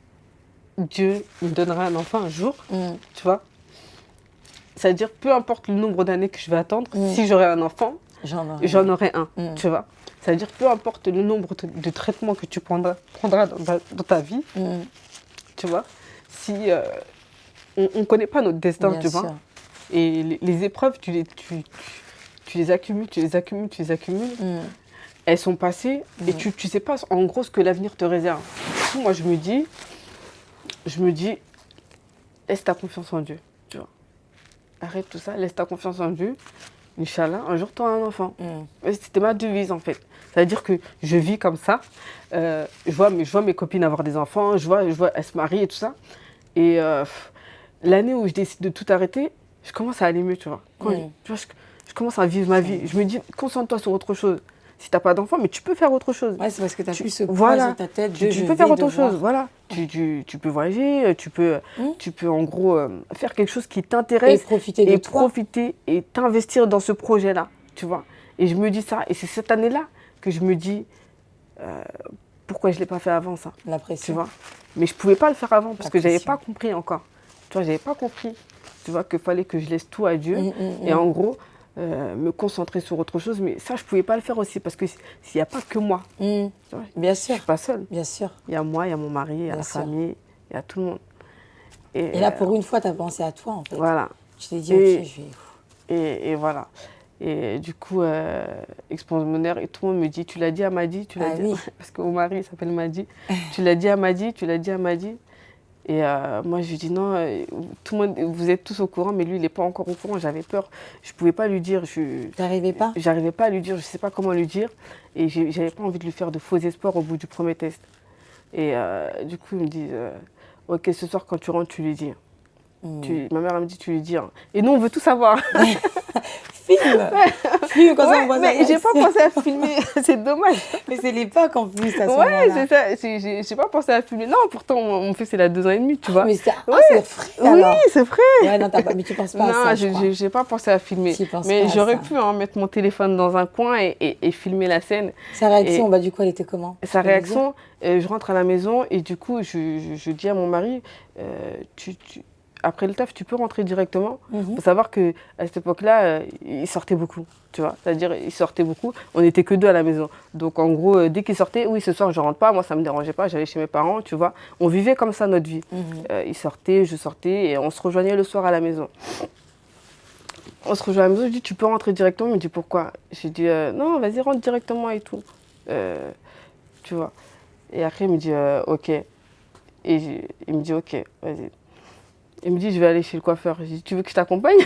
Dieu me donnera un enfant un jour, tu vois, c'est-à-dire peu importe le nombre d'années que je vais attendre, si j'aurai un enfant, j'en aurai un, tu vois. C'est-à-dire peu importe le nombre de traitements que tu prendras dans ta vie, tu vois, si on ne connaît pas notre destin,
Bien
tu
sûr.
vois. Et les épreuves, tu les accumules, tu les accumules, tu les accumules. Elles sont passées et tu ne sais pas en gros ce que l'avenir te réserve. Du coup, moi, je me dis, laisse ta confiance en Dieu, tu vois. Arrête tout ça, laisse ta confiance en Dieu. Inch'Allah, un jour, tu auras un enfant. Et c'était ma devise, en fait. C'est-à-dire que je vis comme ça. Je vois mes copines avoir des enfants, je vois elles se marient et tout ça. Et l'année où je décide de tout arrêter, je commence à aller mieux, tu vois. Tu vois, je commence à vivre ma vie. Je me dis, concentre-toi sur autre chose. Si tu n'as pas d'enfant, mais tu peux faire autre chose.
Ouais, c'est parce que tu as plus ce poids
Voilà.
sur ta tête.
Tu peux faire autre chose, voilà. Tu peux voyager, tu peux en gros faire quelque chose qui
Et
t'intéresse
profiter de toi.
profiter et t'investir dans ce projet-là, tu vois. Et je me dis ça, et c'est cette année-là que je me dis pourquoi je ne l'ai pas fait avant ça,
La
tu
pression.
vois. Mais je ne pouvais pas le faire avant parce
La
que je n'avais
pression.
pas compris encore. Tu vois, je n'avais pas compris, tu vois, qu'il fallait que je laisse tout à Dieu et en gros me concentrer sur autre chose. Mais ça, je ne pouvais pas le faire aussi parce que s'il n'y a pas que moi, tu vois,
Bien
je
sûr,
ne suis pas seule.
bien sûr.
Il y a moi, il y a mon mari, il y a
Bien
la
sûr.
famille, il y a tout le monde.
Et là, pour une fois, tu as pensé à toi, en fait.
Voilà.
Tu t'es dit,
Et-
ok, je vais...
Et voilà. Et du coup, explosion de bonheur, et tout le monde me dit, tu l'as dit à Madi, tu l'as
Ah
dit
oui.
parce que mon mari il s'appelle Madi. Tu l'as dit à Madi, tu l'as dit à Madi. Et moi, je lui dis non, tout le monde, vous êtes tous au courant, mais lui, il n'est pas encore au courant. J'avais peur. Je ne pouvais pas lui dire.
T'arrivais pas?
J'arrivais pas à lui dire, je ne sais pas comment lui dire. Et j'avais pas envie de lui faire de faux espoirs au bout du premier test. Et du coup, il me dit, ok, ce soir, quand tu rentres, tu lui dis. Ma mère elle me dit, tu lui dis. Hein. Et nous, on veut tout savoir.
Filme! Filme quand ça,
Ouais,
on voit ça.
mais j'ai pas pensé à filmer, c'est dommage.
Mais c'est l'époque en plus, à ce
Ouais,
moment-là.
c'est ça, j'ai pas pensé à filmer. Non, pourtant, mon fils, il a 2 ans et demi, tu vois.
Mais c'est
Ouais.
c'est frais,
Oui,
alors.
c'est vrai.
Ouais, non, mais tu penses pas à
Non,
ça, je crois.
j'ai pas pensé à filmer.
Tu penses
Mais
pas à
j'aurais
ça.
pu mettre mon téléphone dans un coin et filmer la scène.
Sa réaction,
Et-
bah du coup, elle était comment?
Sa
Tu peux me
réaction, je rentre à la maison et du coup, je dis à mon mari, après le taf, tu peux rentrer directement. Il faut savoir qu'à cette époque-là, il sortait beaucoup, tu vois. C'est-à-dire, il sortait beaucoup. On n'était que 2 à la maison. Donc, en gros, dès qu'il sortait, oui, ce soir, je rentre pas. Moi, ça me dérangeait pas. J'allais chez mes parents, tu vois. On vivait comme ça notre vie. Il sortait, je sortais et on se rejoignait le soir à la maison. On se rejoint à la maison, je dis, tu peux rentrer directement. Il me dit, pourquoi? J'ai dit, non, vas-y, rentre directement et tout. Tu vois. Et après, il me dit, ok. Et il me dit, ok, vas-y. Il me dit, je vais aller chez le coiffeur. Je dis, tu veux que je t'accompagne?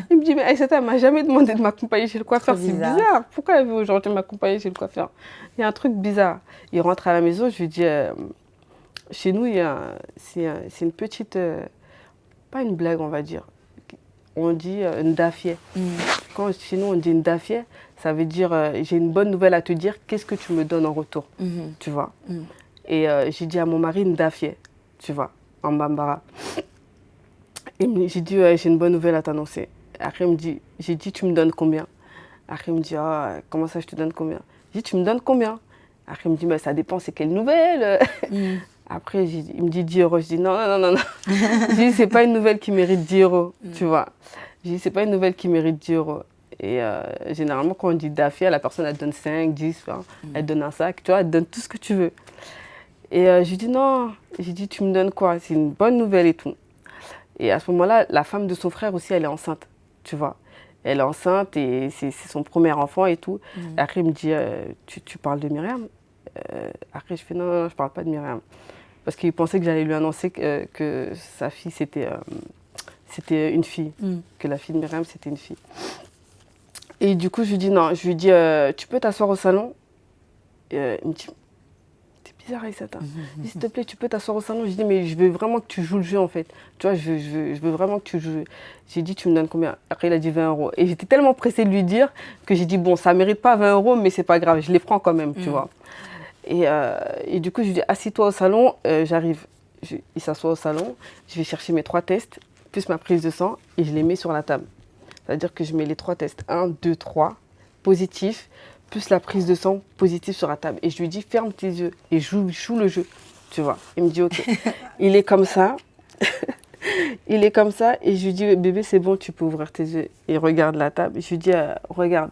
Il me dit, mais Aïssata, elle m'a jamais demandé de m'accompagner chez le coiffeur.
Trop
C'est
bizarre.
bizarre. Pourquoi elle veut aujourd'hui m'accompagner chez le coiffeur? Il y a un truc bizarre. Il rentre à la maison, je lui dis, chez nous, c'est une petite, pas une blague, on va dire. On dit une dafier. Quand chez nous, on dit une dafier, ça veut dire, j'ai une bonne nouvelle à te dire, qu'est-ce que tu me donnes en retour? Tu vois. Et j'ai dit à mon mari une dafier, tu vois, en bambara. J'ai dit, j'ai une bonne nouvelle à t'annoncer. Après, j'ai dit, tu me donnes combien? Après, il me dit, ah, comment ça, je te donne combien? J'ai dit, tu me donnes combien? Après, il me dit, bah, ça dépend, c'est quelle nouvelle? Après, il me dit 10 euros. Je dis, non, non, non, non. Je dis, c'est pas une nouvelle qui mérite 10 euros, tu vois. Je dis, c'est pas une nouvelle qui mérite 10 euros. Et généralement, quand on dit dafia, la personne, elle donne 5, 10, enfin, elle donne un sac, tu vois, elle donne tout ce que tu veux. Et je lui dis, non. J'ai dit, tu me donnes quoi? C'est une bonne nouvelle et tout. Et à ce moment-là, la femme de son frère aussi, elle est enceinte, tu vois. Elle est enceinte et c'est son premier enfant et tout. Après, il me dit, tu parles de Myriam? Après, je fais, non, non, je parle pas de Myriam. Parce qu'il pensait que j'allais lui annoncer que sa fille, c'était c'était une fille,
Mm.
que la fille de Myriam, c'était une fille. Et du coup, je lui dis non, je lui dis tu peux t'asseoir au salon. Et, il me dit t'es bizarre, Aïssata. S'il te plaît, tu peux t'asseoir au salon. Je dis mais je veux vraiment que tu joues le jeu en fait. Tu vois, je veux vraiment que tu joues. J'ai dit tu me donnes combien? Après, il a dit 20 euros. Et j'étais tellement pressée de lui dire que j'ai dit bon, ça mérite pas 20 euros, mais c'est pas grave, je les prends quand même, tu vois. Et du coup, je lui dis assis-toi au salon, j'arrive. Il s'assoit au salon, je vais chercher mes 3 tests, plus ma prise de sang, et je les mets sur la table. C'est-à-dire que je mets les 3 tests, 1, 2, 3, positifs, plus la prise de sang positive sur la table. Et je lui dis ferme tes yeux et joue le jeu, tu vois. Il me dit ok. Il est comme ça. Il est comme ça et je lui dis bébé c'est bon, tu peux ouvrir tes yeux. Il regarde la table, je lui dis regarde.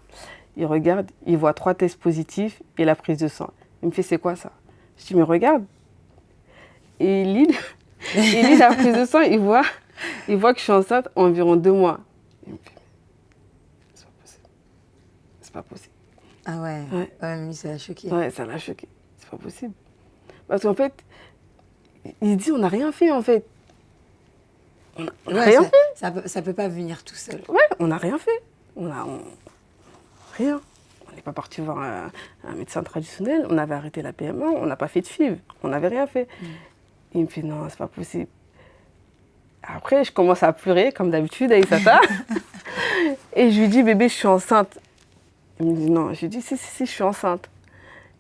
Il regarde, il voit 3 tests positifs et la prise de sang. Il me fait c'est quoi ça? Je dis mais regarde. Et il lit la prise de sang, il voit que je suis enceinte environ 2 mois. Il me fait c'est pas possible. C'est pas possible.
Ah ouais,
Ouais.
mais ça l'a choqué.
Ouais, ça l'a choqué. C'est pas possible. Parce qu'en fait, il dit on n'a rien fait en fait. On n'a rien fait.
Ça peut pas venir tout seul.
Ouais, on n'a rien fait. Rien. On n'est pas parti voir un médecin traditionnel, on avait arrêté la PMA, on n'a pas fait de FIV, on n'avait rien fait. Il me fait non, c'est pas possible. Après, je commence à pleurer, comme d'habitude, Aïssata. Et je lui dis, bébé, je suis enceinte. Il me dit non. Je lui dis, si, je suis enceinte.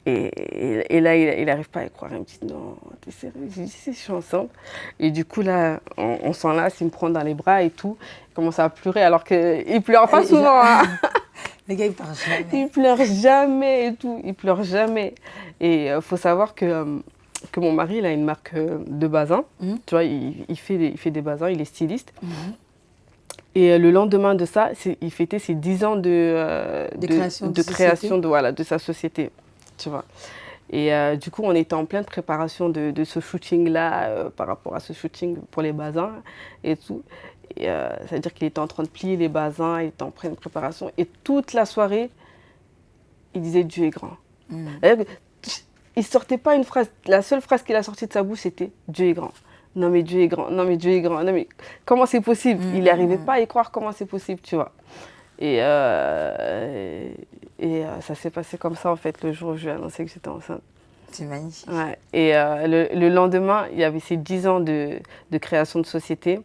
Et là, il n'arrive pas à y croire. Il me dit, non, t'es sérieux? Je lui dis, si, je suis enceinte. Et du coup, là, on s'enlace, il me prend dans les bras et tout. Il commence à pleurer, alors qu'il pleure pas souvent. Hein.
Le gars, il pleure jamais.
Il pleure jamais et tout. Il pleure jamais. Et il faut savoir que mon mari, il a une marque de basin. Tu vois, il fait des basins, il est styliste. Et le lendemain de ça, il fêtait ses 10 ans de création de sa société. Tu vois. Et du coup, on était en pleine préparation de ce shooting-là, par rapport à ce shooting pour les basins et tout. C'est-à-dire qu'il était en train de plier les basins, il était en pleine préparation. Et toute la soirée, il disait Dieu est grand. Il ne sortait pas une phrase. La seule phrase qu'il a sortie de sa bouche, c'était Dieu est grand. Non mais Dieu est grand, non mais Dieu est grand, non mais comment c'est possible? Il n'arrivait pas à y croire comment c'est possible, tu vois. Et ça s'est passé comme ça en fait le jour où je lui ai annoncé que j'étais enceinte.
C'est magnifique.
Ouais. Et le lendemain, il y avait ces 10 ans de création de société.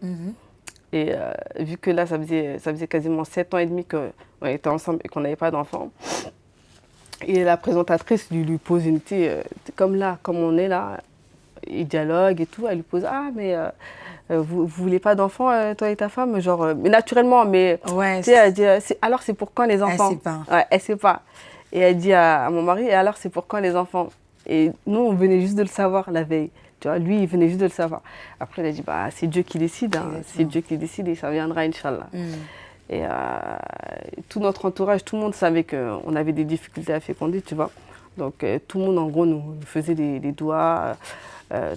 Et vu que là, ça faisait quasiment 7 ans et demi qu'on était ensemble et qu'on n'avait pas d'enfant. Et la présentatrice lui pose une petite, comme là, comme on est là, il dialogue et tout, elle lui pose ah mais vous voulez pas d'enfants toi et ta femme genre mais naturellement mais
ouais,
tu sais elle dit alors c'est pour quand les enfants?
Elle sait pas.
Ouais, elle sait pas. Et elle dit à mon mari et alors c'est pour quand les enfants? Et nous on venait juste de le savoir la veille. Tu vois, lui il venait juste de le savoir. Après il a dit bah c'est Dieu qui décide hein. C'est Dieu qui décide et ça viendra inchallah. Et tout notre entourage, tout le monde savait qu'on avait des difficultés à féconder, tu vois. Donc tout le monde en gros nous faisait des doigts.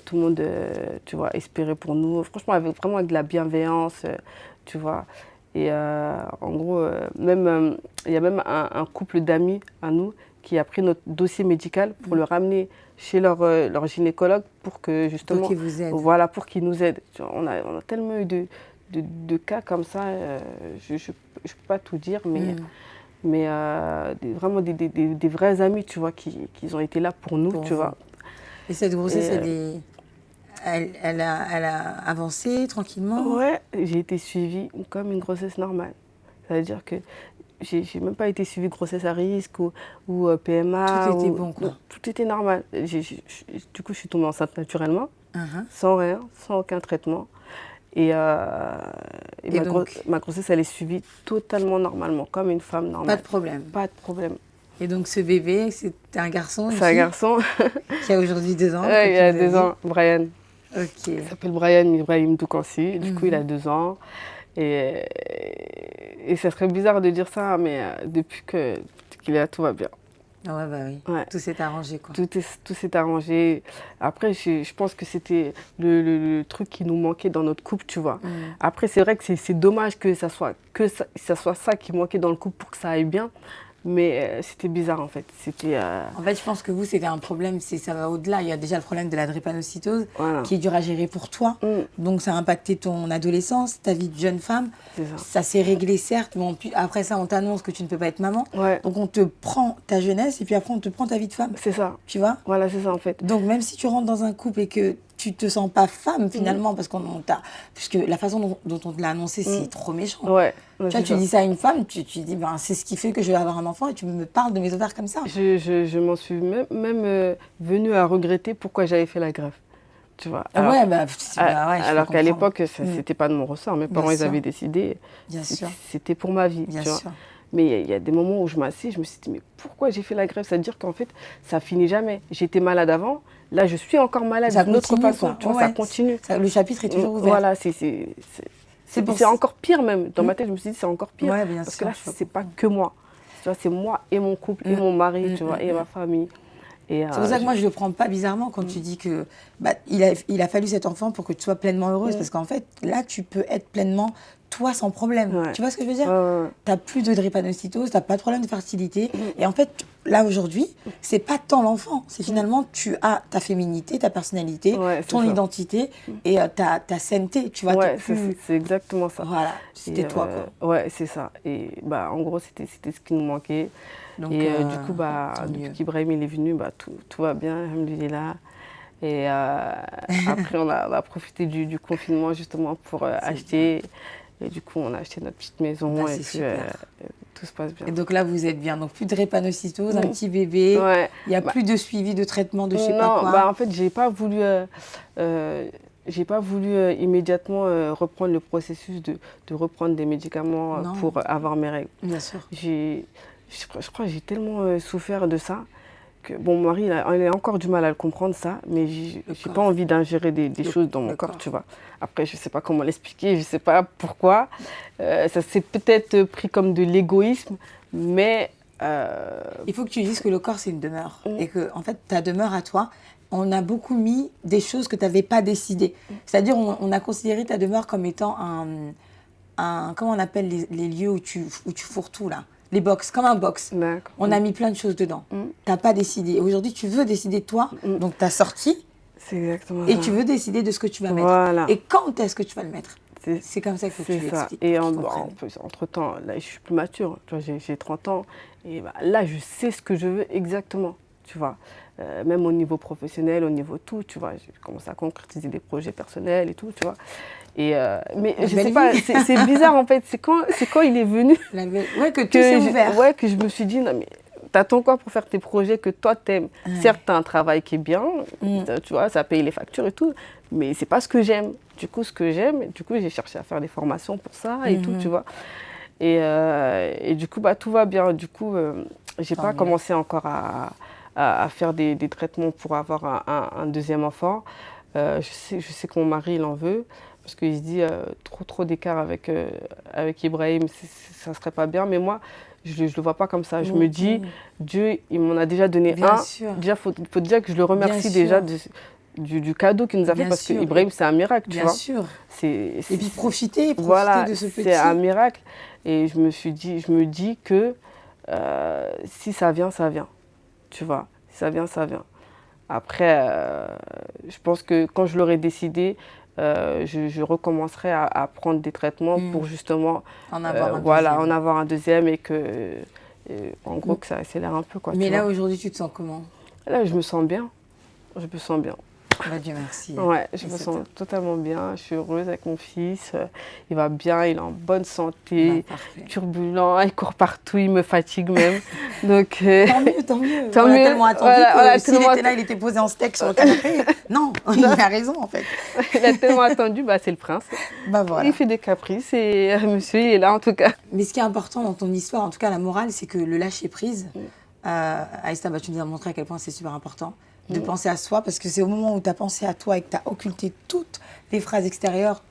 Tout le monde, tu vois, espérait pour nous. Franchement, vraiment avec de la bienveillance, tu vois. Et en gros, il y a même un couple d'amis à nous qui a pris notre dossier médical pour le ramener chez leur gynécologue pour que justement,
pour qu'il vous aide.
Voilà, pour qu'il nous aide. On a tellement eu de cas comme ça, je ne peux pas tout dire, mais vraiment des vrais amis, tu vois, qui ont été là pour nous, tu vois.
Et cette grossesse, elle a avancé tranquillement?
Ouais, j'ai été suivie comme une grossesse normale. C'est-à-dire que j'ai même pas été suivie grossesse à risque ou PMA.
Tout était bon, quoi.
Non, tout était normal. Du coup, je suis tombée enceinte naturellement, sans rien, sans aucun traitement. Et ma grossesse, elle est suivie totalement normalement, comme une femme normale.
Pas de problème? Pas
de problème.
Et donc ce bébé, c'est un garçon?
C'est un garçon.
Qui a aujourd'hui 2 ans?
Ouais, il a 2 ans, Brian.
Ok.
Il s'appelle Brian Ibrahim Doukansi. Du coup, il a 2 ans. Et ça serait bizarre de dire ça, mais depuis qu'il est là, tout va bien.
Ah ouais, bah oui. Ouais. Tout s'est arrangé, quoi.
Tout s'est arrangé. Après, je pense que c'était le truc qui nous manquait dans notre couple, tu vois. Après, c'est vrai que c'est dommage que ça soit ça qui manquait dans le couple pour que ça aille bien. mais c'était bizarre en fait. C'était
En fait, je pense que vous, c'était un problème, ça va au-delà. Il y a déjà le problème de la drépanocytose
voilà.
qui est dur à gérer pour toi. Donc, ça a impacté ton adolescence, ta vie de jeune femme.
C'est ça.
Ça s'est réglé, certes. Mais après ça, on t'annonce que tu ne peux pas être maman.
Ouais.
Donc, on te prend ta jeunesse et puis après, on te prend ta vie de femme.
C'est ça.
Tu vois?
Voilà, c'est ça en fait.
Donc, même si tu rentres dans un couple et que tu te sens pas femme finalement, parce puisque la façon dont on te l'a annoncé, c'est trop méchant.
Ouais.
Tu vois, tu dis ça à une femme, tu dis, ben, c'est ce qui fait que je vais avoir un enfant et tu me parles de mes ovaires comme ça.
Je m'en suis même venue à regretter pourquoi j'avais fait la greffe. Tu vois.
Alors, ouais,
alors qu'à l'époque, c'était pas de mon ressort. Mes parents, ils avaient décidé.
Bien sûr.
C'était pour ma vie.
Bien
tu vois.
sûr.
Mais il y a des moments où je m'assieds, je me suis dit, mais pourquoi j'ai fait la greffe? C'est-à-dire qu'en fait, ça finit jamais. J'étais malade avant, là, je suis encore malade d'une autre façon. Tu vois, ça continue.
Le chapitre est toujours ouvert.
Voilà, c'est encore pire même. Dans ma tête, je me suis dit, c'est encore pire.
Ouais, bien
parce
sûr,
que là, c'est pas que moi. Tu vois, c'est moi et mon couple, et mon mari, tu vois, et ma famille.
C'est pour ça que moi, je ne le prends pas bizarrement quand tu dis que il a fallu cet enfant pour que tu sois pleinement heureuse. Parce qu'en fait, là, tu peux être pleinement toi sans problème.
Ouais.
Tu vois ce que je veux dire?
Ouais.
Tu n'as plus de drépanocytose, tu n'as pas de problème de fertilité. Et en fait, là, aujourd'hui, c'est pas tant l'enfant. C'est finalement, tu as ta féminité, ta personnalité, ton identité et ta sainteté. Tu vois,
ouais, c'est exactement ça.
Voilà, c'était toi, quoi.
Ouais, c'est ça. Et bah, en gros, c'était ce qui nous manquait. Donc, et du coup, depuis qu'Ibrahim il est venu, tout va bien, alhamdoulilah. Et après, on a profité du confinement justement pour acheter. Et du coup, on a acheté notre petite maison et puis tout se passe bien.
Et donc là, vous êtes bien. Donc plus de drépanocytose, un petit bébé.
Ouais.
Il n'y a plus de suivi de traitement de je sais pas quoi.
Non, en fait, j'ai pas voulu immédiatement reprendre le processus de reprendre des médicaments pour avoir mes règles.
Bien sûr.
Je crois que j'ai tellement souffert de ça que bon, mon mari, il a encore du mal à le comprendre, ça, mais j'ai pas envie d'ingérer des choses dans mon corps, tu vois. Après, je sais pas comment l'expliquer, je sais pas pourquoi. Ça s'est peut-être pris comme de l'égoïsme, mais...
Il faut que tu dises que le corps, c'est une demeure. Et que, en fait, ta demeure à toi, on a beaucoup mis des choses que tu n'avais pas décidées. C'est-à-dire, on a considéré ta demeure comme étant comment on appelle les lieux où tu fourres tout, là? Les box, comme un box. On a mis plein de choses dedans. Tu n'as pas décidé. Aujourd'hui, tu veux décider de toi, donc tu as sorti.
C'est exactement
et
ça.
tu veux décider de ce que tu vas mettre.
Voilà.
Et quand est-ce que tu vas le mettre? C'est comme ça qu'il faut que tu l'expliques.
Et entre-temps, là, je suis plus mature. Tu vois, j'ai 30 ans. Et là, je sais ce que je veux exactement. Tu vois, même au niveau professionnel, au niveau tout, tu vois, j'ai commencé à concrétiser des projets personnels et tout, tu vois. Et mais je sais pas, c'est bizarre en fait. C'est quand il est venu
que tout s'est ouvert.
Ouais, que je me suis dit non mais t'attends quoi pour faire tes projets que toi t'aimes. Certes, t'as un travail qui est bien, tu vois, ça paye les factures et tout, mais c'est pas ce que j'aime. Du coup, ce que j'aime, j'ai cherché à faire des formations pour ça et tout, tu vois. Et du coup, tout va bien. Du coup, j'ai pas commencé encore à faire des traitements pour avoir un deuxième enfant. Je sais que mon mari, il en veut. Parce qu'il se dit trop d'écart avec Ibrahim, ça serait pas bien. Mais moi, je le vois pas comme ça. Je me dis, Dieu, il m'en a déjà donné un. Déjà, faut déjà que je le remercie déjà du cadeau qu'il nous a fait. Parce que Ibrahim, c'est un miracle, tu vois. Bien sûr.
Et puis profiter de ce petit.
C'est un miracle. Et je me dis que si ça vient, ça vient. Tu vois, si ça vient, ça vient. Après, je pense que quand je l'aurai décidé, je recommencerai à prendre des traitements pour justement en avoir un deuxième et que, en gros, que ça accélère un peu. Quoi,
mais là, aujourd'hui, tu te sens comment?
Là, je me sens bien. Je me sens bien.
Dieu merci.
Ouais, je me sens totalement bien. Je suis heureuse avec mon fils. Il va bien, il est en bonne santé. Turbulent, il court partout, il me fatigue même. Donc,
tant mieux. On a tellement attendu s'il était là, il était posé en steak sur le canapé. Non, il a raison en fait.
Il a tellement attendu, c'est le prince.
Voilà.
Il fait des caprices et monsieur, il est là en tout cas.
Mais ce qui est important dans ton histoire, en tout cas la morale, c'est que le lâcher prise, Aïssa, tu nous as montré à quel point c'est super important. De penser à soi, parce que c'est au moment où tu as pensé à toi et que tu as occulté toutes les phrases extérieures,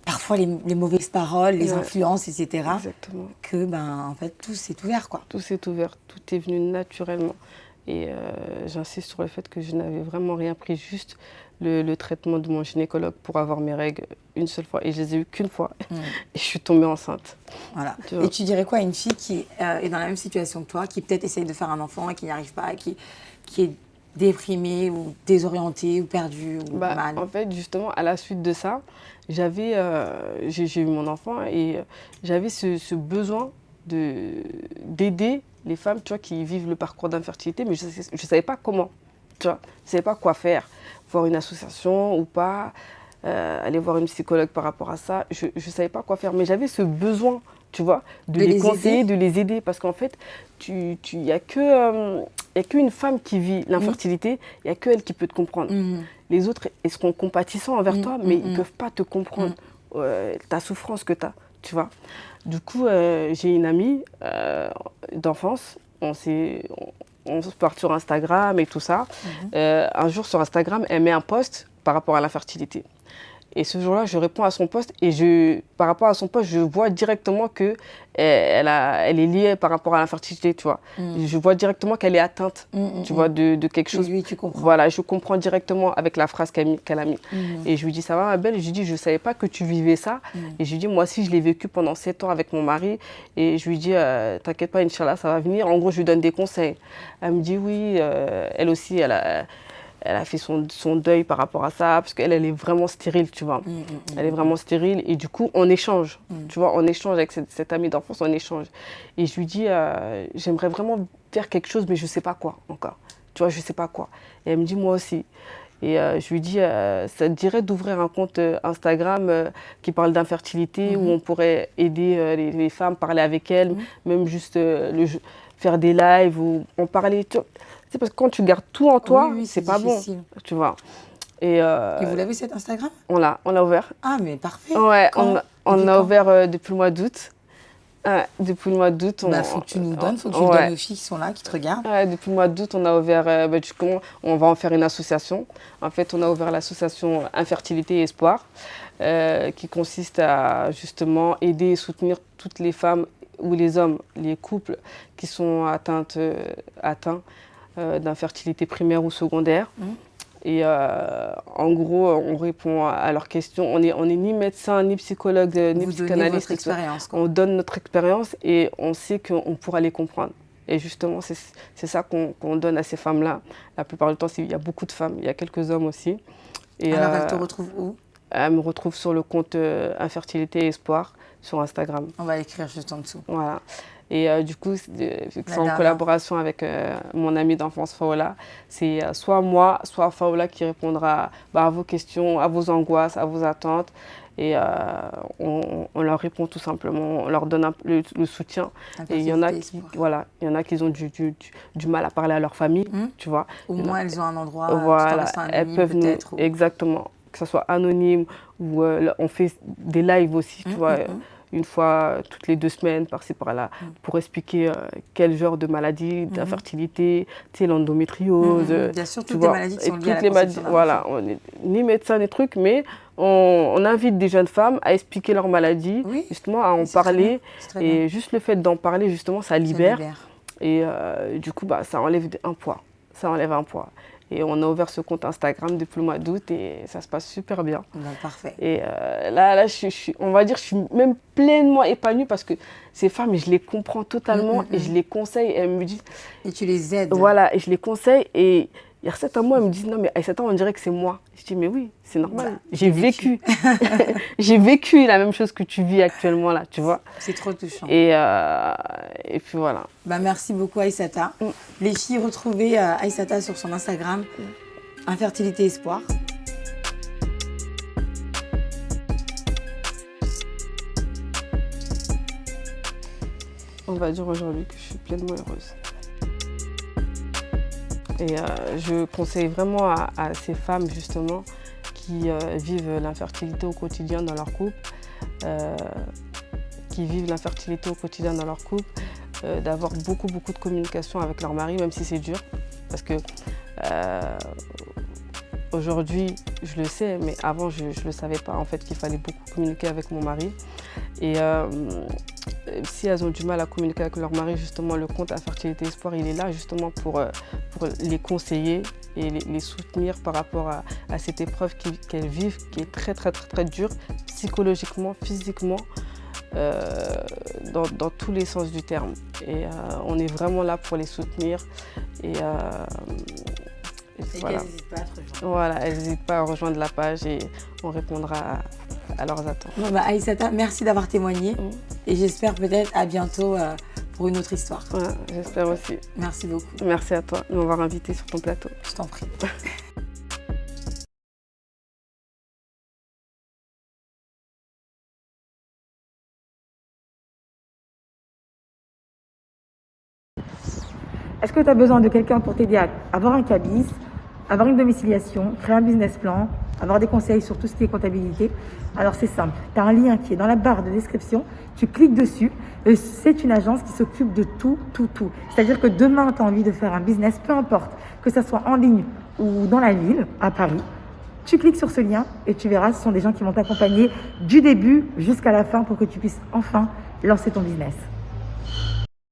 parfois les mauvaises paroles, les influences, etc.
Exactement.
Que, en fait, tout s'est ouvert, quoi.
Tout s'est ouvert, tout est venu naturellement. Et j'insiste sur le fait que je n'avais vraiment rien pris, juste le traitement de mon gynécologue pour avoir mes règles une seule fois. Et je les ai eues qu'une fois. Et je suis tombée enceinte.
Voilà.
Tu vois.
Et tu dirais quoi à une fille qui est dans la même situation que toi, qui peut-être essaye de faire un enfant et qui n'y arrive pas, qui est déprimée ou désorientée ou perdue ou mal?
En fait, justement, à la suite de ça, j'ai eu mon enfant et j'avais ce besoin d'aider les femmes, tu vois, qui vivent le parcours d'infertilité, mais je ne savais pas comment, tu vois. Je ne savais pas quoi faire, voir une association ou pas, aller voir une psychologue par rapport à ça. Je ne savais pas quoi faire, mais j'avais ce besoin, tu vois, de les conseiller, de les aider, parce qu'en fait, il n'y a qu'une femme qui vit l'infertilité, il n'y a qu'elle qui peut te comprendre. Les autres, ils seront compatissants envers toi, mais ils ne peuvent pas te comprendre ta souffrance que tu as, tu vois. Du coup, j'ai une amie d'enfance, on se part sur Instagram et tout ça. Un jour sur Instagram, elle met un post par rapport à l'infertilité. Et ce jour-là, je réponds à son post et par rapport à son post, je vois directement qu'elle est liée par rapport à l'infertilité, tu vois. Je vois directement qu'elle est atteinte, tu vois, de quelque chose.
Oui, tu comprends.
Voilà, je comprends directement avec la phrase qu'elle a mis. Et je lui dis, ça va ma belle? Et je lui dis, je ne savais pas que tu vivais ça. Et je lui dis, moi aussi, je l'ai vécu pendant 7 ans avec mon mari. Et je lui dis, t'inquiète pas, Inch'Allah, ça va venir. En gros, je lui donne des conseils. Elle me dit, oui, elle aussi, elle a fait son deuil par rapport à ça, parce qu'elle est vraiment stérile, tu vois. Elle est vraiment stérile et du coup, on échange, tu vois, on échange avec cette amie d'enfance, on échange. Et je lui dis, j'aimerais vraiment faire quelque chose, mais je ne sais pas quoi encore. Tu vois, je ne sais pas quoi. Et elle me dit, moi aussi. Et je lui dis, ça te dirait d'ouvrir un compte Instagram qui parle d'infertilité, où on pourrait aider les femmes, parler avec elles, même juste faire des lives ou en parler. C'est parce que quand tu gardes tout en toi, c'est pas difficile. Bon, tu vois. Et
vous l'avez cet Instagram?
On l'a ouvert.
Ah, mais parfait.
Ouais, on a ouvert depuis le mois d'août. Depuis le mois d'août,
faut que tu nous donnes, faut que tu le donnes aux filles qui sont là, qui te regardent.
Ouais, depuis le mois d'août, on a ouvert, on va en faire une association. En fait, on a ouvert l'association Infertilité et Espoir, qui consiste à justement aider et soutenir toutes les femmes ou les hommes, les couples qui sont atteints d'infertilité primaire ou secondaire. Et en gros, on répond à leurs questions. On est ni médecin, ni psychologue, ni psychanalyste. On donne notre expérience et on sait qu'on pourra les comprendre. Et justement, c'est ça qu'on donne à ces femmes-là. La plupart du temps, il y a beaucoup de femmes, il y a quelques hommes aussi. Et
alors, elles te retrouvent où?
Elles me retrouvent sur le compte Infertilité et Espoir sur Instagram.
On va écrire juste en dessous.
Voilà. Et du coup, c'est en collaboration avec mon amie d'enfance Faola. C'est soit moi, soit Faola qui répondra à vos questions, à vos angoisses, à vos attentes. Et on leur répond tout simplement, on leur donne le soutien. Et il y en a qui ont du mal à parler à leur famille, tu vois.
Au moins, elles ont un endroit
elles peuvent peut-être. Exactement, que ce soit anonyme ou on fait des lives aussi, tu vois. Une fois toutes les 2 semaines, par-ci, par-là, pour expliquer quel genre de maladie, d'infertilité, tu sais, l'endométriose.
Bien sûr, toutes les maladies qui sont liées à la conception.
Voilà, on n'est ni médecin, ni trucs, mais on invite des jeunes femmes à expliquer leur maladie, justement, à en parler. Et juste le fait d'en parler, justement, ça libère. Et du coup, ça enlève un poids. Ça enlève un poids. Et on a ouvert ce compte Instagram depuis le mois d'août et ça se passe super bien.
Parfait.
Et là on va dire, je suis même pleinement épanouie parce que ces femmes, je les comprends totalement et je les conseille. Et elles me disent...
Et tu les aides.
Voilà, et je les conseille. Et il y a certains mois, elles me disent, non, mais à certains on dirait que c'est moi. Je dis, mais oui, c'est normal. J'ai vécu. J'ai vécu la même chose que tu vis actuellement là, tu vois.
C'est trop touchant.
Et puis voilà.
Merci beaucoup Aïssata. Les filles, retrouvez Aïssata sur son Instagram, Infertilité Espoir.
On va dire aujourd'hui que je suis pleinement heureuse. Et je conseille vraiment à ces femmes justement qui vivent l'infertilité au quotidien dans leur couple, d'avoir beaucoup de communication avec leur mari, même si c'est dur. Parce que aujourd'hui, je le sais, mais avant, je ne le savais pas en fait qu'il fallait beaucoup communiquer avec mon mari. Et si elles ont du mal à communiquer avec leur mari, justement, le compte Infertilité Espoir, il est là justement pour les conseiller et les soutenir par rapport à cette épreuve qu'elles vivent, qui est très, très, très, très dure, psychologiquement, physiquement, dans tous les sens du terme. Et on est vraiment là pour les soutenir. Et voilà.
Qu'elles n'hésitent pas à te rejoindre.
Voilà, elles n'hésitent pas à rejoindre la page et on répondra à leurs attentes.
Bon, bah, Aïssata, merci d'avoir témoigné et j'espère peut-être à bientôt pour une autre histoire.
Ouais, j'espère aussi.
Merci beaucoup.
Merci à toi de m'avoir invité sur ton plateau.
Je t'en prie.
Est-ce que tu as besoin de quelqu'un pour t'aider à avoir un cabis, avoir une domiciliation, créer un business plan, avoir des conseils sur tout ce qui est comptabilité? Alors c'est simple, tu as un lien qui est dans la barre de description, tu cliques dessus, et c'est une agence qui s'occupe de tout. C'est-à-dire que demain, tu as envie de faire un business, peu importe, que ce soit en ligne ou dans la ville, à Paris, tu cliques sur ce lien et tu verras, ce sont des gens qui vont t'accompagner du début jusqu'à la fin pour que tu puisses enfin lancer ton business.